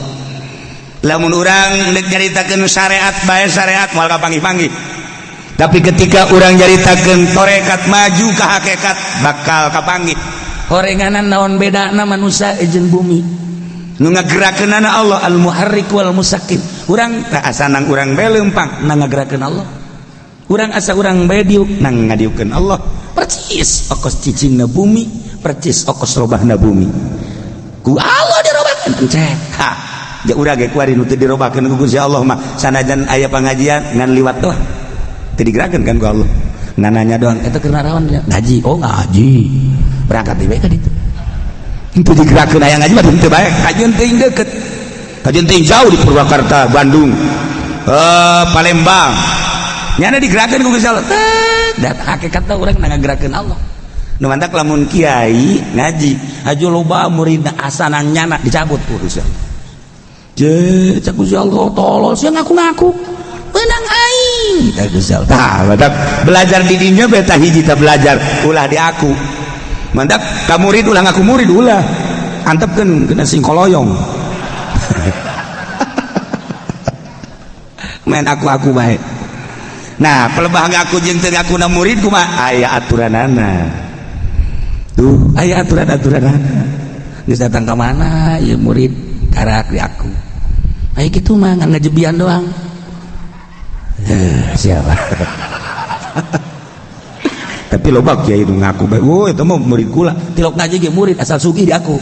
Speaker 2: lamun urang nyaritakeun syariat bae syariat moal kapanggih-panggih tapi ketika urang nyaritakeun torekat maju ka hakikat bakal kapanggih horenganan naon bedana manusia jeung bumi nu ngagerakeunana Allah al-muharrik wal musakkin urang asa nang urang bae leumpang nang ngagerakeun Allah urang asa urang bae diuk nang ngadiukeun Allah percis okos cicingna bumi percis okos robahna bumi ku Allah dirobahkeun pencet ha ja urang ge kuari nu teu dirobahkeun ku Gusti Allah mah sanajan aya pangajian ngan liwat doang teu digerakeun kan ku Allah ngananya doang eta keur naraon ngaji ngaji berangkat di baik itu itu digerakkan ayah ngaji mah teu bae kajian teuing deukeut kajian teuing jauh di Purwakarta Bandung Palembang nyana digerakkan ku Gusti Allah dan hakikatna urang ngagerakeun Allah nu mantak lamun kiai ngaji aja loba muridna asanan nyana dicabut ku Gusti Allah je cak Gusti Allah tolol sia ngaku-ngaku menang aing tah Gusti Allah tah badak belajar di dinya beta hiji tah belajar ulah di aku mantap ka murid ulah ngaku murid ulah antepkeun kena sing koloyong main aku bae nah pelebah ngaku jeung teu ngakuna murid kumaha aya aturanana tuh aya aturan-aturanana geus datang ka mana ieu murid karak di aku aya kitu mah ngan ngajebian doang siapa tapi loba kiai nu ngaku bae eta mah murid kula tilok ngaji ge murid asal sugih di aku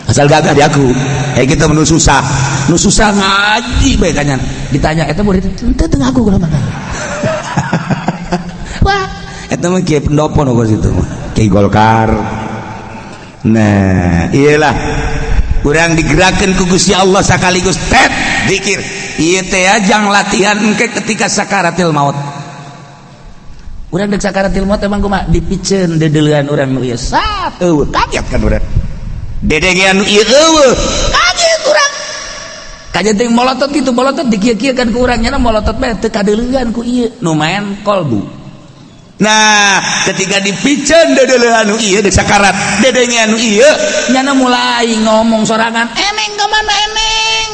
Speaker 2: asal gagah di aku kitu nu susah ngaji bae kanyan ditanya eta murid teu ngaku kula mah wah eta mah kiai pendopo nu situ kiai Golkar nah iyalah urang digerakkeun ku Gusti Allah sakaligus tet zikir ieu teh ajang latihan engke ketika sakaratil maut urang dek sakaratil maut emang kumaha dipikeun dedeleuan urang nu ieu sat eueuh kaget kan urang dedengean nu ieu eueuh kaget urang kajet teh molotot kitu molotot dikieu-kieukeun ku urang nya molotot bae teu kadeuleuan ku ieu nu maen kolbu nah ketika dipikeun dedeleuan nu ieu dek sakarat dedengean nu ieu nya mulai ngomong sorangan eneng ka mana eneng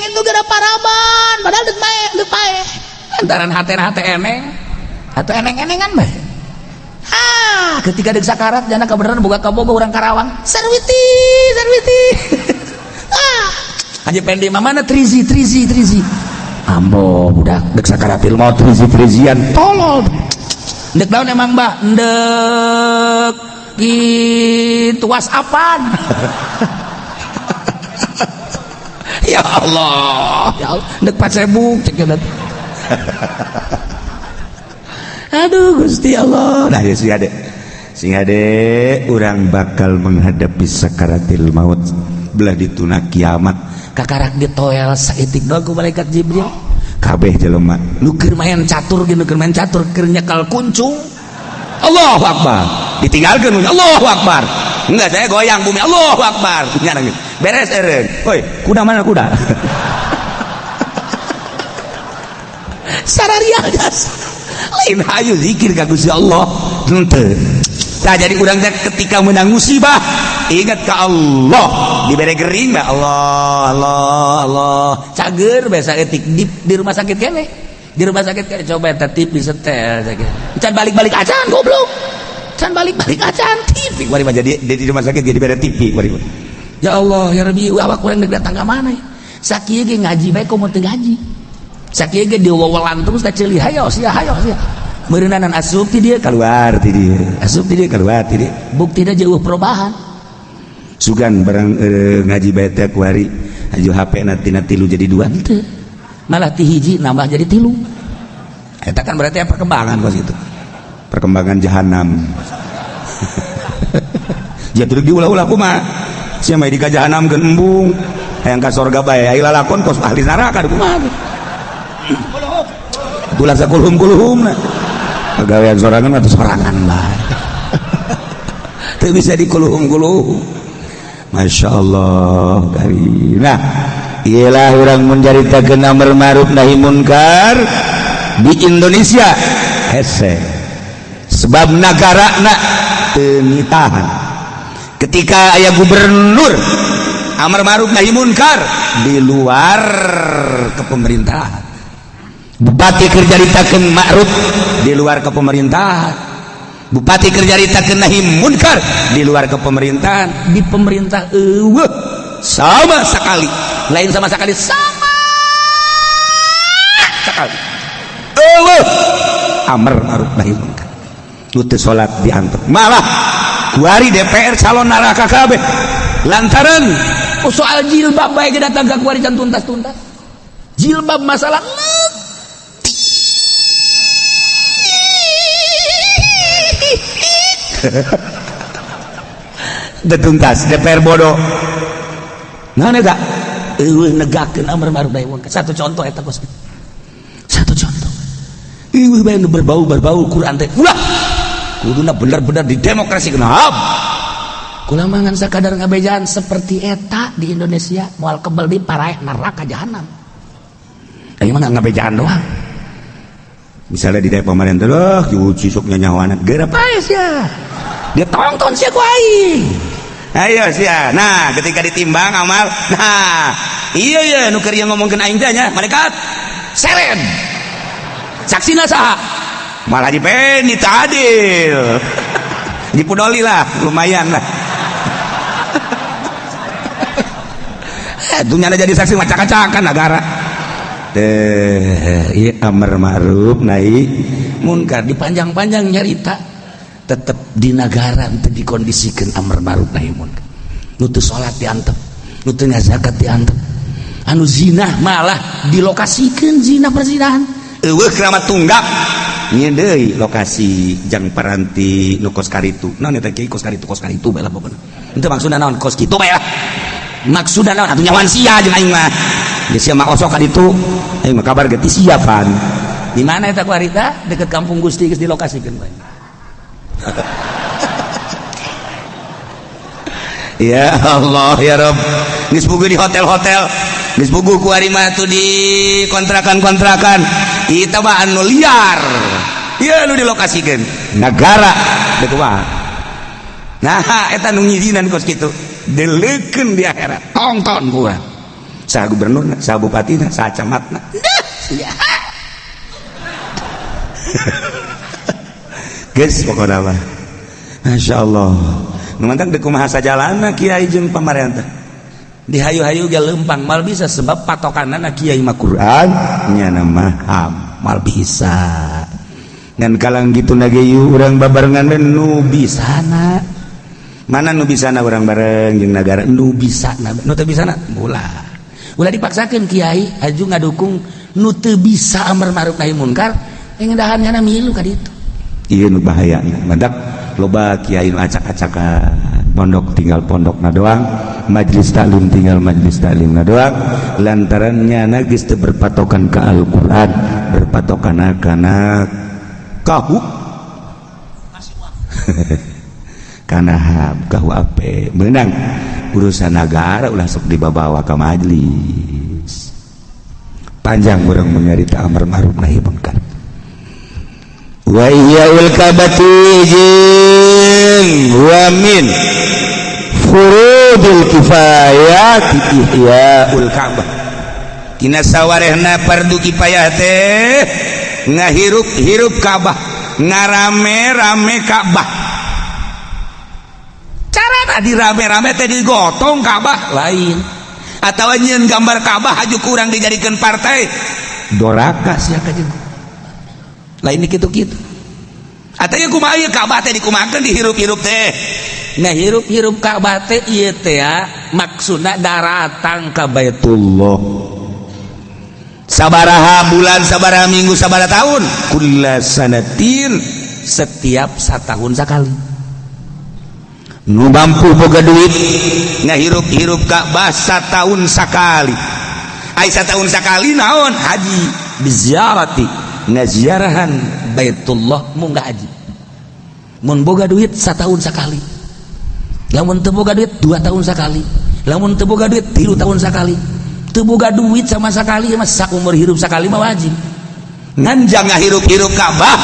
Speaker 2: itu gara paraban padahal deuk pae antaran hate eneng atau eneng-enengan mah ketika dek sakarat jana kebenaran boga kabogo urang Karawang sarwiti aja pendek mana trizi ambo budak dek sakaratil maut hiji-hijian tolol dek daun emang mbah dek gitu whatsappan ya Allah dek Facebook cek ya aduh Gusti Allah nah ya sing ade urang bakal menghadapi sakaratil maut belah dituna kiamat kakarak ditoel saeutik doang ku malaikat Jibril kabeh jelema nu keur main catur ge nu keur main catur keur nyekal kuncung Allahu Akbar ditinggalkeun Allahu Akbar enggak saya goyang bumi Allahu Akbar beres eureun woi kuda mana kuda sarariah jas lain hayu zikir ka Gusti Allah henteu tah jadi urang teh ketika menang musibah ingat ke Allah dibere gering mbak Allah cager biasa etik di rumah sakit kene di rumah sakit kene coba tetip disetel can balik-balik acan goblok can balik-balik acan TV wari mah jadi di rumah sakit jadi bere TV wari ya Allah ya Rabbi awak urang deuk datang ka mana sakieu ge ngaji bae komo teu ngaji sakieu ge diwawalan terus da ceuli hayo sia meureunan asup ti dia keluar ti dia asup ti dia keluar ti dia buktina jauh perubahan sugan barang ngaji bae teh kuari aju HP na tina 3 jadi 2 henteu malah ti hiji nambah jadi 3 eta kan berarti perkembangan kos itu perkembangan jahanam ya teu diulah-ulah kumaha sia mah di ka jahanam geun embung hayang ka surga bae ai lalakon kos ahli neraka kumaha tulah sakulhum-kulhumna pagawean sorangan atau sorangan lah teu bisa dikulhum-kulhum Masya Allah kari. Nah ialah orang menceritakan amar ma'ruf nahi munkar di Indonesia hese sebab negara nak tenitahan ketika aya gubernur amar ma'ruf nahi munkar di luar kepemerintahan bupati kerja ditakeun ma'ruf di luar kepemerintahan bupati kerja ditakeun nahi munkar di luar kepemerintahan di pemerintah sama sekali lain sama sekali amar ma'ruf nahi munkar nu teu salat diantep malah kuari DPR calon neraka kabeh lantaran soal jilbab bae datang ka kuari can tuntas-tuntas jilbab masalah tuntas DPR bodoh nah nega negakeun amar ma'ruf nahi munkar satu contoh eta kos satu contoh bae berbau Quran teh ulah kuduna bener-bener di demokrasi kenapa kula mangan sakadar ngabejaan seperti eta di Indonesia moal kebel di paraeh neraka jahanam ayo mah ngabejaan doang misalnya di daerah pemerintah loh diuji soknya nyawana gerap aja ya dia tonton sih kuai ayo sih nah ketika ditimbang amal nah iya nuker yang ngomongin aing teh nya malaikat seren saksina saha malah dipeni tak adil dipudoli lah lumayan lah dunia jadi saksi macak-cakan negara iya amar ma'ruf nahi munkar dipanjang-panjang nyarita tetap di negara teu dikondisikan amar ma'ruf nahi munkar nu teu salat diantep nu teu zakat diantep anu zina malah dilokasikeun zina perzinahan eueuh keramat tunggak nya deui lokasi jang paranti nu kos karitu naon eta kieu kos karitu bae lah pokona henteu maksudna naon kos kitu bae lah maksudna naon atuh nyawan sia jeung aing mah geus sia mah osok ka ditu aing mah kabar geuti siapan di mana eta kuarita deket kampung Gusti geus dilokasikeun bae ya Allah ya Rabb geus puguh di hotel-hotel geus puguh kuari mah tuh di kontrakan-kontrakan kita mah anu liar ya nu dilokasikeun negara deuk mah nah eta nu ngizinan kos kitu deleukeun di akhirat tonton gua saha gubernurna saha bupatina saha camatna sia geus pokona mah masyaallah nu mantang deuk kumaha sajalanna kiai jeung pamarentah dihayu-hayu ge lempang mal bisa sebab patokanna kiai mah Quran nya nama mal bisa ngan kalang gitu ge urang babarengan nu bisana mana nu bisana urang bareng jeung nagara nu bisana nu teu bisana ulah dipaksakeun kiai aju ngadukung nu teu bisa amar ma'ruf nahi munkar ngedahannya milu ka ditu ieu nu bahayana madak loba kiai nu acak-acakan pondok tinggal pondokna doang, majlis taklim tinggal majlis taklimna doang, lantarannya nagis teu berpatokan ke Al-Qur'an, berpatokan kana kahu kana kahu ape meunang urusan negara ulah sok dibawa ka majlis. Panjang urang mengarita amar ma'ruf nahi munkar. Wa iyaul kabati wa min furudul kifayati ihyaul Ka'bah. Tina sawarehna fardu kifayah teh ngahirup-hirup Ka'bah, ngarame-rame Ka'bah. Carana dirame-rame teh digotong Ka'bah lain. Atawa nyeun gambar Ka'bah aju kurang dijadikeun partai. Doraka sia ka jeung. Lain kitu-kitu. Atanya kumaha ieu Ka'bah teh dikumahakeun dihirup-hirup teh. Nah hirup-hirup Ka'bah teh ieu teh maksudna daratang ka Baitullah. Sabaraha bulan, sabaraha minggu, sabaraha tahun? Kullasanatin, setiap satahun sakali. Nu mampu boga duit ngahirup-hirup Ka'bah satahun sakali. Ai satahun sakali naon? Haji biziarati. Ngaziarahan Baitullah munggah haji. Mun boga duit satahun sakali. Lamun teu boga duit 2 tahun sakali. Lamun teu boga duit 3 tahun sakali. Teu boga duit sama sakali mah sakumur hirup sakali mah wajib. Nganjang ngahirup-hirup Ka'bah,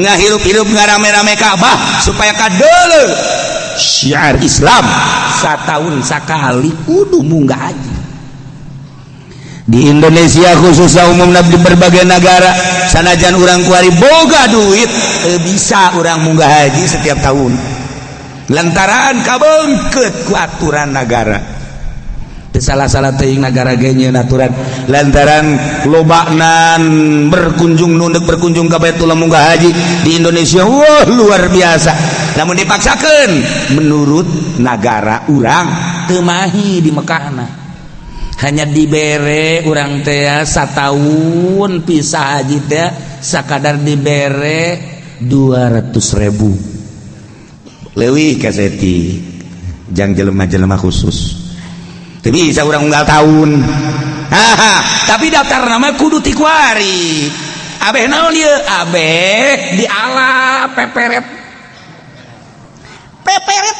Speaker 2: ngahirup-hirup ngarame-rame Ka'bah supaya kadeuleu syiar Islam satahun sakali kudu munggah haji. Di Indonesia khususnya umumnya di berbagai negara sanajan urang kuari boga duit bisa urang munggah haji setiap tahun lantaran kabeungkeut ku aturan negara teu salah-salah teuing negara ge nyieun aturan lantaran lobana berkunjung nunduk berkunjung ka Baitullah munggah haji di Indonesia wah luar biasa namun dipaksakeun menurut negara urang teu mahi di Mekahna hanya dibere urang teh satahun pisah haji teh sakadar dibere 200.000 leuwih kaseti jang jelema-jelema khusus teu bisa urang unggal tahun tapi daftar nama kudu ti kuari abeh naon ieu abeh di ala peperet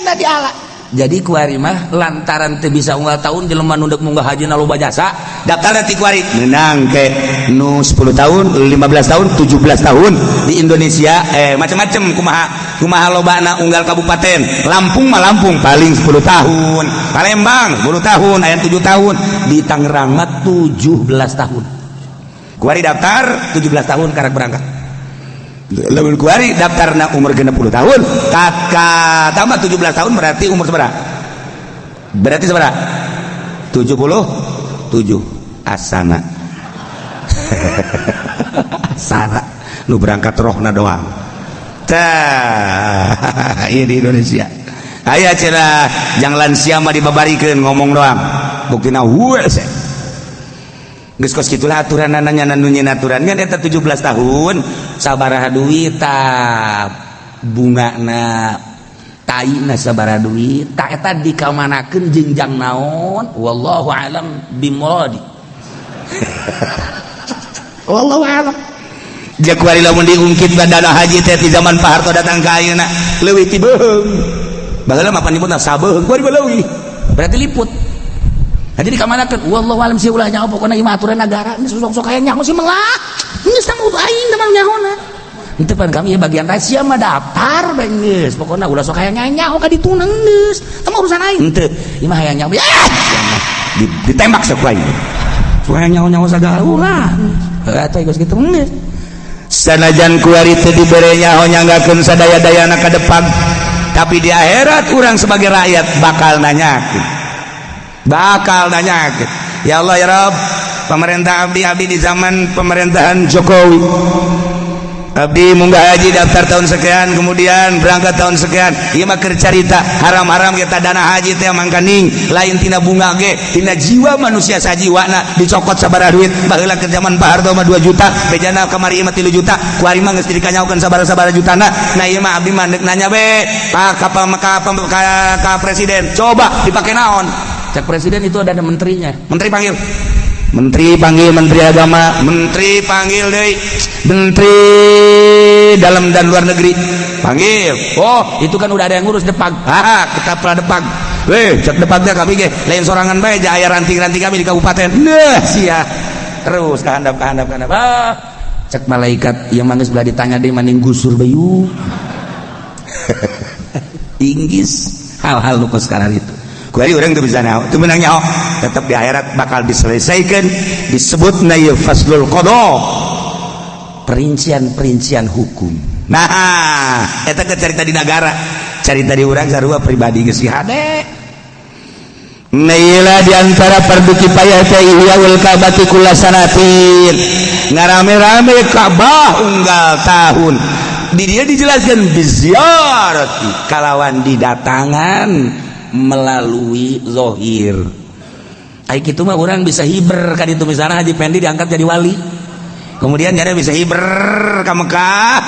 Speaker 2: da di ala. Jadi kuari mah lantaran teu bisa unggal tahun jelema nu deuk munggah haji na loba jasa daftar ti kuari meunang ke nu 10 tahun 15 tahun 17 tahun di Indonesia macam-macam kumaha lobana unggal kabupaten Lampung mah Lampung paling 10 tahun Palembang 10 tahun aya 7 tahun di Tangerang mah 17 tahun kuari daftar 17 tahun karek berangkat lamun kuari daftarna umur 60 tahun kakak tambah 17 tahun berarti umur seberapa? Berarti seberapa? 77 asana asana lu berangkat rohna doang tah ieu di Indonesia aya cenah jang lansia mah dibabarikeun ngomong doang buktina heuh geus kos kitulah aturan nanya nu nyieun aturan kan eta 17 tahun sabaraha duit ta bungana taina sabaraha duit ta eta dikamanakeun jenjang naon wallahu alam bimuradi wallahu alam jak kuari lamun diungkit dana haji teh ti zaman Pak Harto datang ka ayeuna leuwih ti beung baheula mah paniputna sabeung kuari leuwih berarti liput. Jadi dikamanakeun wallahu alam sih ulah nyaho pokona ieu mah aturan negara geus sok-sok aya nyaho sih melah geus tanggung aing teh mah nyahona henteu pan kami bagian rahasia mah daftar bae geus pokona ulah sok aya nyaho ka dituna geus teu mah urusan aing henteu ieu mah aya nyaho ditembak sok aing sok aya nyaho-nyaho sagala ulah atuh geus kitu geus sanajan kuari teu dibere nyaho nyanggakeun sadaya-dayana ka depan tapi di akhirat urang sebagai rakyat bakal nanyakeun bakal nanya, ya Allah ya Rabb, pemerintah abdi di zaman pemerintahan Jokowi, abdi munggah haji daftar tahun sekian, kemudian berangkat tahun sekian, ieu mah keur carita haram-haram kita dana haji teh mangkaning lain tina bunga ge, tina jiwa manusia sajiwana dicokot sabaraha duit. Baheula ke zaman Pak Harto mah 2 juta, bejana kamari ieu mah 3 juta, ku ari mah geus dikanyaokeun sabaraha jutana. Nah ieu mah abdi mah nanya be ka presiden, coba dipake naon? Cek presiden itu ada menterinya. Menteri panggil. Menteri panggil Menteri Agama, Menteri panggil deui Menteri Dalam dan Luar Negeri panggil. Oh itu kan udah ada yang ngurus Depag. Kita pernah Depag. Cek Depagnya kami ge lain sorangan bae ja aya ranting-ranting kami di kabupaten. Nah sia terus kehandap. Cek malaikat yang manggeus belah ditanya deui maning gusur bayu. Inggis hal-hal nu sekarang itu. Kuari orang tuh bisa nyaho, tuh menang nyaho, tetap di akhirat bakal diselesaikan, disebut na ieu faslul qada, perincian hukum. Nah, eta ke carita di negara, carita di urang sarua pribadi geus hade. Nailah di antara fardu kifayah teh ihyaul ka'bati kullasanatin. Ngarame-rame Ka'bah unggal tahun. Di dia dijelaskan biziarati kalawan didatangan melalui zohir. Aik itu mah orang bisa hiber kan itu misalnya Haji Pendi diangkat jadi wali, kemudian jadi bisa hiber ke Mekah,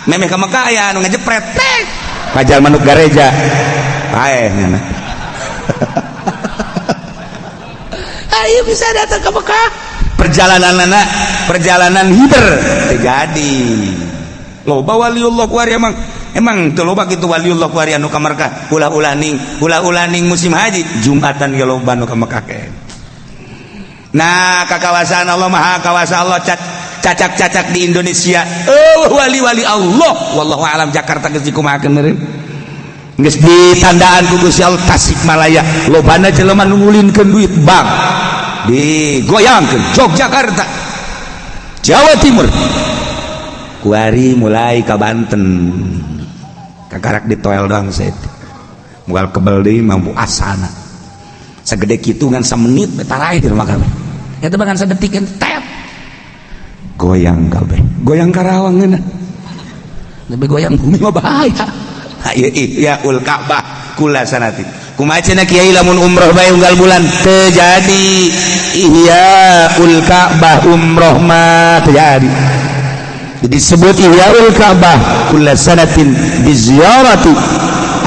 Speaker 2: memeh ke Mekah ya anu ngejepret pajal manuk gareja ngana. Ayo bisa datang ke Mekah, perjalanan hiber terjadi. Loba waliullah kuari emang teu loba kitu waliullah kuari anu ka Mekah ulah-ulah ning musim haji Jumatan ge loba anu ka Mekah ke. Nah kakawasan Allah maha kawasa Allah cacak-cacak di Indonesia. Wali-wali Allah wallahu alam Jakarta geus dikumahakeun meureun. Geus ditandaan ku Gusti Allah Tasikmalaya lobana jelema nu ngulinkeun duit bank digoyangkeun Yogyakarta Jawa Timur. Kuari mulai ke Banten kakarak di toel doang saya mual kebel deui mampu asana sagede kitu ngan 1 menit beta lain di rumah kami eta bangan sadetik tep goyang kabeh goyang Karawang tapi goyang bumi mah bahaya. Ihyaul Ka'bah kullasanati kumaha cenah kiai lamun umroh bae unggal bulan terjadi ihyaul Ka'bah umroh mah terjadi. Disebut ihyaul Ka'bah kullasanatin biziarati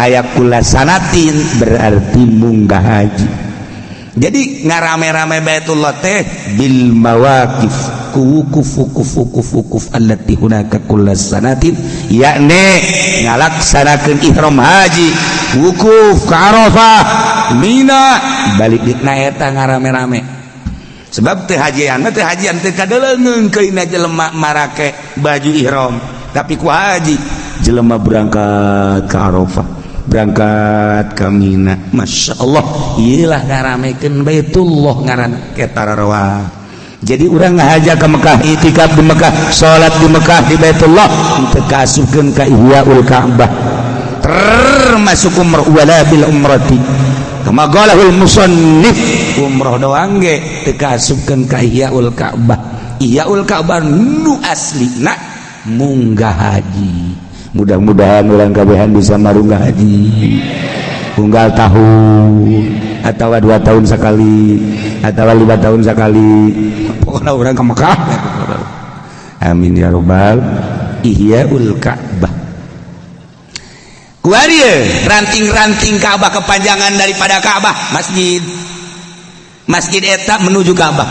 Speaker 2: ayak kullasanatin berarti munggah haji. Jadi ngarame-rame Baitullah teh bil mawaqif wukuf allati hunaka kullasanatin yakni ngalaksanakeun ihram haji wukuf ka Arafah Mina balik dina eta ngarame-rame. Sebab teh hajian teh kadaleungeun keuna jelema marake baju ihram, tapi ku haji jelema berangkat ke Arafah, berangkat ke Mina. Masyaallah, ieulah ngaramekeun Baitullah ngaranna ketararwa. Jadi urang ngahaja ke Mekah, itikaf di Mekah, salat di Mekah di Baitullah, teu kaasupkeun ka ihyaul Ka'bah. Termasuk umrah wala bil umrati. Kama qalahul musannif umroh doang ge teu kaasupkeun ka ihyaul Ka'bah. Ihyaul Ka'bah nu aslina munggah haji. Mudah-mudahan urang kabehan bisa marunggah haji. Unggal tahun atau 2 tahun sekali atau 5 tahun sekali. Pokoknya urang ka Mekah. Amin ya rabbal ihyaul Ka'bah. Kuari ranting-ranting Ka'bah kepanjangan daripada Ka'bah masjid eta menuju Ka'bah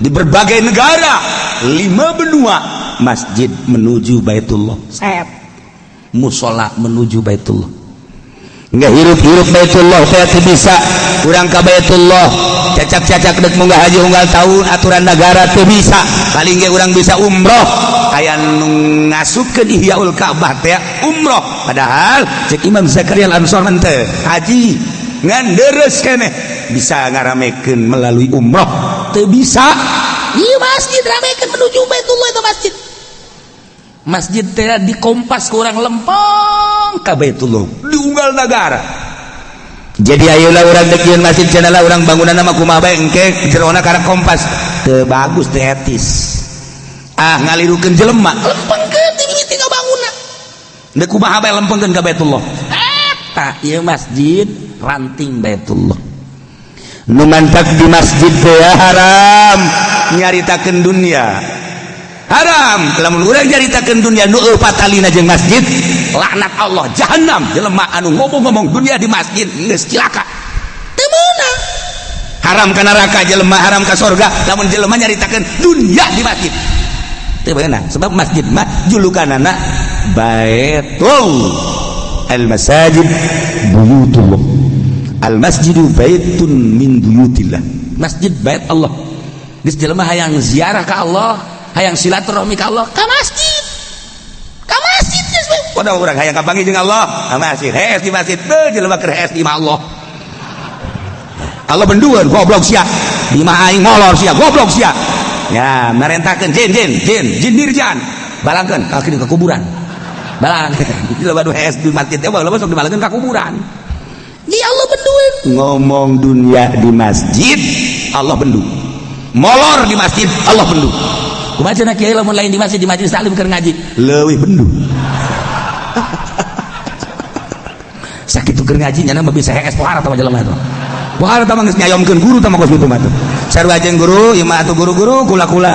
Speaker 2: di berbagai negara 5 benua masjid menuju Baitullah musola menuju Baitullah nggak hirup-hirup Baitullah teh bisa urang ka Baitullah cacak-cacak dek munggah haji unggal tahun aturan negara teu bisa paling ge urang bisa umroh aya nu ngasupkeun ihyaul Ka'bah teh umroh padahal cek Imam Zakaria Al-Ansor teh haji ngan deres keneh bisa ngaramekeun melalui umroh teu bisa ieu masjid ramekeun menuju Baitullah itu masjid teh dikompas ku urang lempeng ka Baitullah di unggal negara Jadi ayolah orang dekian masjid cenah orang bangunan nama kumaha bae engke jerona karena kompas teu bagus teu etis. Ngalirukeun jelema lempengkeun ti mimiti bangunan. Deuk kumaha bae lempengkeun ka Baitullah. Eta ieu masjid ranting Baitullah. Nu mantak di masjid teh haram nyaritakeun dunia. Haram lamun urang nyaritakeun dunia nu patalina jeung masjid laknat Allah jahanam jelema anu ngomong-ngomong dunia di masjid geus cilaka teu meunang. Haram ka neraka jelema haram ka surga lamun jelema nyaritakeun dunia di masjid teu meunang sebab masjid mah julukanana baitul al masajid buyutullah al masjidu baitun min buyutillah masjid bait Allah geus jelema hayang ziarah ka Allah hayang silaturahmi ka Allah ka masjid pada orang hayang kapangi jeung Allah masjid hees di masjid beuh jelema keur hees di imah Allah Allah bendueun goblok sia di imah aing molor sia goblok sia ya marentakeun jin dirjan balangkeun ka kieu ka kuburan balang jelema nu hees di masjid teh baleuh sok dibalangkeun ka kuburan di Allah bendueun ngomong dunia di masjid Allah bendu molor di masjid Allah bendu kumaha cenah kiai lamun lain di masjid salim keur ngaji leuwih bendu sakit keur ngaji nya mah bisa hees pohara tah jelema eta pohara tah geus nyayomkeun guru tah mah geus kitu mah tuh sarua jeung guru ieu mah atuh guru-guru kula-kula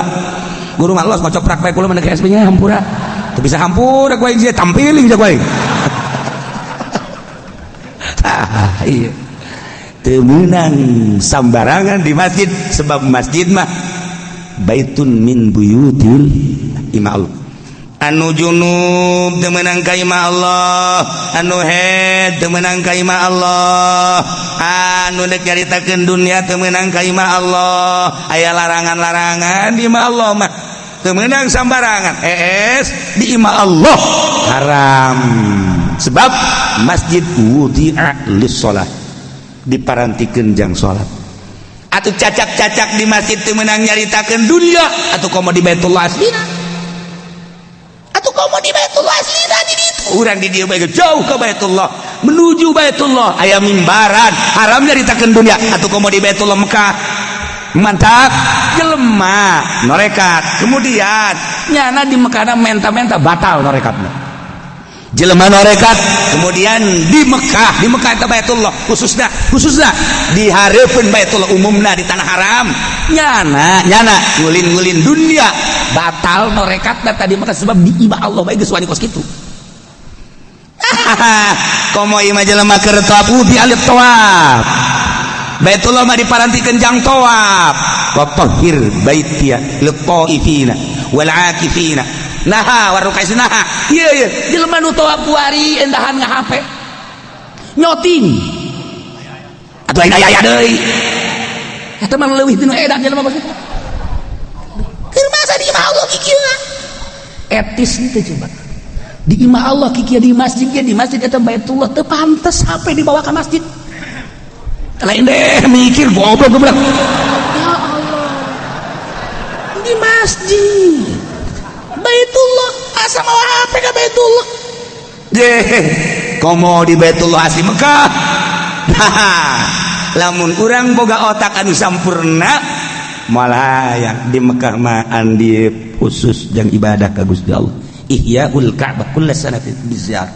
Speaker 2: guru mah los ngocoprak bae kula mah hees nya hampura teu bisa hampura ku aing sia tampiling sia ku aing iya teu meunang sambarangan di masjid sebab masjid mah baitun min buyutil imam anu junub teu meunang ka imah Allah anu haid teu meunang ka imah Allah anu deuk nyaritakeun dunia teu meunang ka imah Allah aya larangan-larangan di imah Allah mah teu meunang sambarangan di imah Allah haram sebab masjid wudi'a lis-shalah diparantikeun jang salat atuh cacak-cacak di masjid teu meunang nyaritakeun dunia atuh komo di Baitullah aslina komo di Baitullah aslina di ditu urang di dieu bae jauh ke Baitullah menuju Baitullah aya mimbaran haram nyaritakeun dunia atuh komo di Baitullah Mekah mantap jelema norekat kemudian nyana di Mekah menta-menta batal norekatna jelema norekat kemudian di Mekah ke Baitullah khususna di hareupeun Baitullah umumna di tanah haram nyana ngulin-ngulin dunia batal norekat tadi Mekah sebab di imah Allah bae geus wani kos kitu komo imah jelema keur tawaf di alif tawaf Baitullah mah diparantikeun jang tawaf wa tahhir baitiya lil taifina wal aakifina naha warukai sunaha ieu jelema nu tawaf kuari endahan ngahape nyoting atuh aya deui eta mah leuwih tinu edan jelema kos kitu keur masa di imah Allah kikieu etis teh coba di imah Allah kikieu di masjid eta Baitullah teu pantes sampai dibawa ke masjid lain deh mikir goblok ya Allah di masjid Baitullah asa mau HP ka Baitullah komo di Baitullah asli Mekah lamun urang boga otak anu sampurna malah yang di Mekah mah andi khusus jang ibadah ka Gusti Allah ihyaul Ka'bah kullu sanatin biziar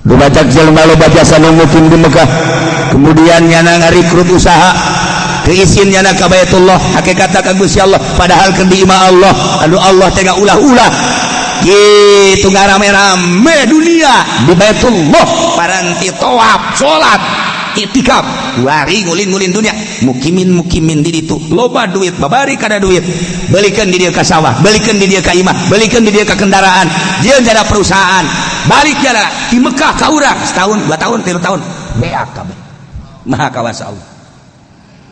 Speaker 2: dumadak jelema loba jasa nu mukim di Mekah kemudian nyana ngarikrut usaha keisian nyana ka Baitullah hakikatna ka Gusti Allah padahal keur di imah Allah anu Allah teh ulah-ulah kitu ngarame-rame dunia di Baitullah paranti tawaf salat itikaf wari ngulin-ngulin dunia mukimin di ditu loba duit babari kada duit balikeun di dieu ka sawah balikeun di dieu ka imah balikeun di dieu ka kendaraan jeung jada perusahaan balik jada di Mekah ka urang setahun 2 tahun 3 tahun beak kabeh maha kawasa Allah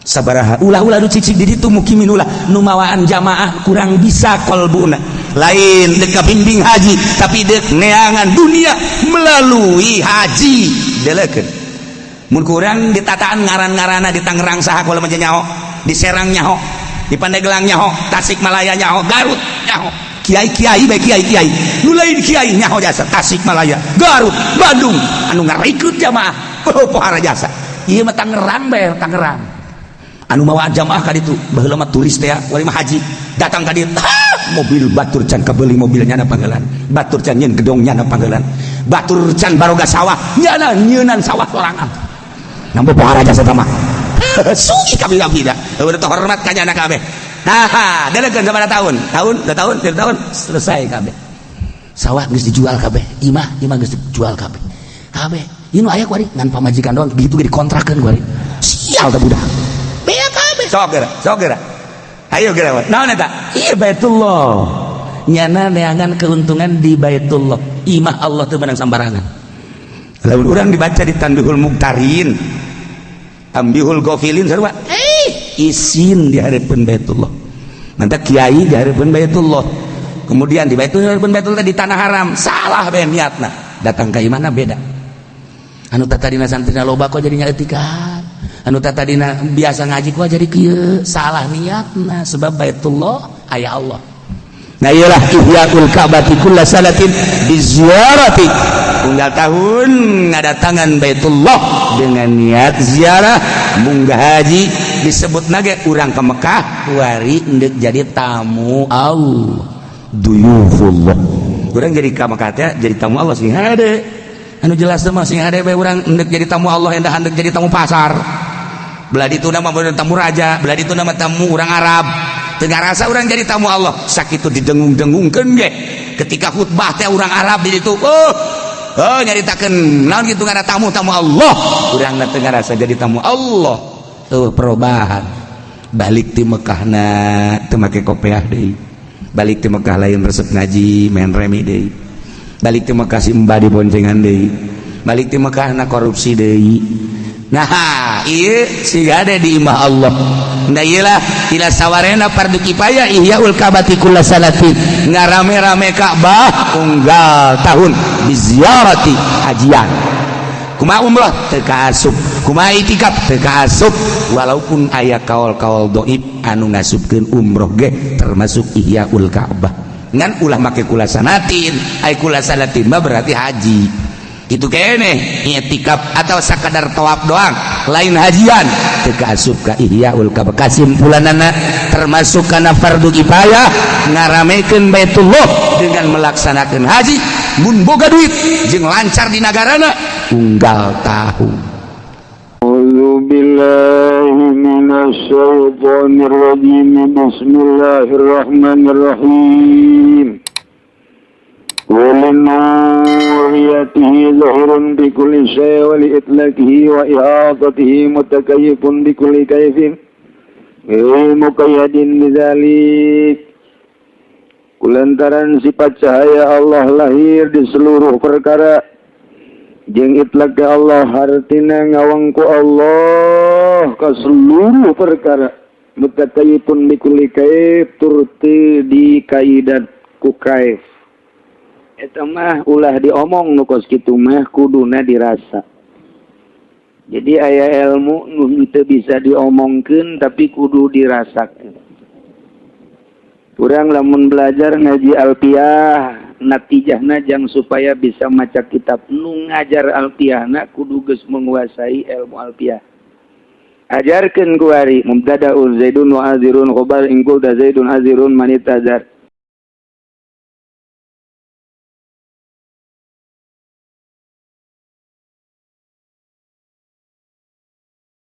Speaker 2: sabaraha ulah-ulah nu cicing di ditu mukimin ulah nu mawaan jamaah kurang bisa qalbuna lain deuk bimbing haji tapi deuk neangan dunia melalui haji delekeun mun kurang di tataan ngaran-ngaranna di Tangerang saha kula mah nyaho di Serang nyaho di Pandeglang nyaho Tasikmalaya nyaho Garut nyaho kiai-kiai bae kiai-kiai nu lain kiai nyaho jasa Tasikmalaya Garut Bandung anu ngarikut jamaah pohara jasa ieu mah Tangerang bae, Tangerang. Anu mawa jamaah ka ditu, baheula mah turis teh wali mah haji. Datang ka ditu, mobil batur can kabeuli mobilnya na panggelan. Batur can nyeun gedongnya na panggelan. Batur can baroga sawah, nyana nyeunan sawah sorangan. Nampo pohara jasa mah. Sugi kabeh-kabeh da. Udah hormat ka nyana kabeh. Nah, dalekeun sabaraha tahun? Tahun, 2 tahun, 3 tahun selesai kabeh. Sawah geus dijual kabeh. Imah geus dijual kabeh. Kabeh. Ieu nu aya ku ari ngan pamajikan doang gitu ge dikontrakeun ku ari. Sial teh budak. Bea kabeh. Sok geura. Ayo geura. Naon eta? Ieu Baitullah. Nyana neangan keuntungan di Baitullah. Imah Allah teu menang sambarangan. Lamun urang dibaca di Tanbihul Muqtarin, Ambihul Ghafilin sarua. Isin di hadapan Baitullah. Nanti kiai di hadapan Baitullah. Kemudian di Baitullah di tanah haram. Salah bae niatna. Datang ka imana beda. Anu tadina santrina loba kok jadinya etikat. Anu tadina biasa ngaji kok jadi kieu. Salah niatna sebab Baitullah aya Allah. Nah iyalah ihyaul ka'bati kulla salatin biziarati. Unggal tahun ngadatangan Baitullah dengan niat ziarah munggah haji disebut nage urang ke Mekah wari endek jadi tamu Allah duyufullah. Urang jadi ka Mekah teh jadi tamu Allah sing hade. Anu jelas mah sing hade bae urang endek jadi tamu Allah endah endek jadi tamu pasar. Belah ditu nama tamu raja, belah ditu nama tamu urang Arab. Teu ngarasa urang jadi tamu Allah. Sakitu didengung-dengungkeun ge. Ketika khutbah teh urang Arab di ditu, nyaritakeun naon kitu ngaranna tamu Allah. Urang teu ngarasa jadi tamu Allah. Perubahan. Balik ti Mekahna teu make kopiah deui. Balik ti Mekah lain resep ngaji, main remi deui. Balik ti Mekah simba di boncengan deui. Balik ti Mekahna korupsi deui. Nah, ieu siga ada di imah Allah. Nah iyalah ila sawarena fardu kifayah ihyaul ka'bati kulla salatin. Ngarame-rame Ka'bah unggal tahun biziarati hajian. Kumaha umrah teu kaasup, kumaha itikaf teu kaasup, walaupun aya kaul-kaul dhaif anu ngasupkeun umroh ge termasuk ihyaul Ka'bah. Ngan ulah make kula sanatin, ai kula salatin mah berarti haji. Itu kene i'tikaf atau sakadar tawaf doang lain hajian teu kaasup ka ihyaul Ka'bah. Kasimpulanana termasuk kana fardu kifayah ngaramekeun Baitullah dengan melaksanakan haji mun boga duit jeung lancar di nagarana unggal tahun.
Speaker 3: A'udzu billahi minasy syaithanir rajim. Bismillahirrahmanirrahim. Walinuriyatihi zahirun bi kulli syai' wa li itlaqihi wa ihatatihi mutakayyifun bi kulli kayfin muqayyadin bidzalik. Kulantaran sifat cahaya Allah lahir di seluruh perkara jeung itlaq ke Allah hartina ngawangku Allah ka seluruh perkara mutakayyifun bi kulli kayf turti di kaidat ku kaif. Eta mah ulah diomong nu kos kitu mah kuduna dirasa. Jadi aya ilmu nu teu bisa diomongkeun tapi kudu dirasakeun. Urang lamun belajar ngaji alfiah natijahna jang supaya bisa maca kitab nu ngajar alfiahna kudu geus menguasai ilmu alfiah. Ajarkeun ku ari mubtada'un zaidun wa azirun khabar in qulta zaidun azirun manitazar.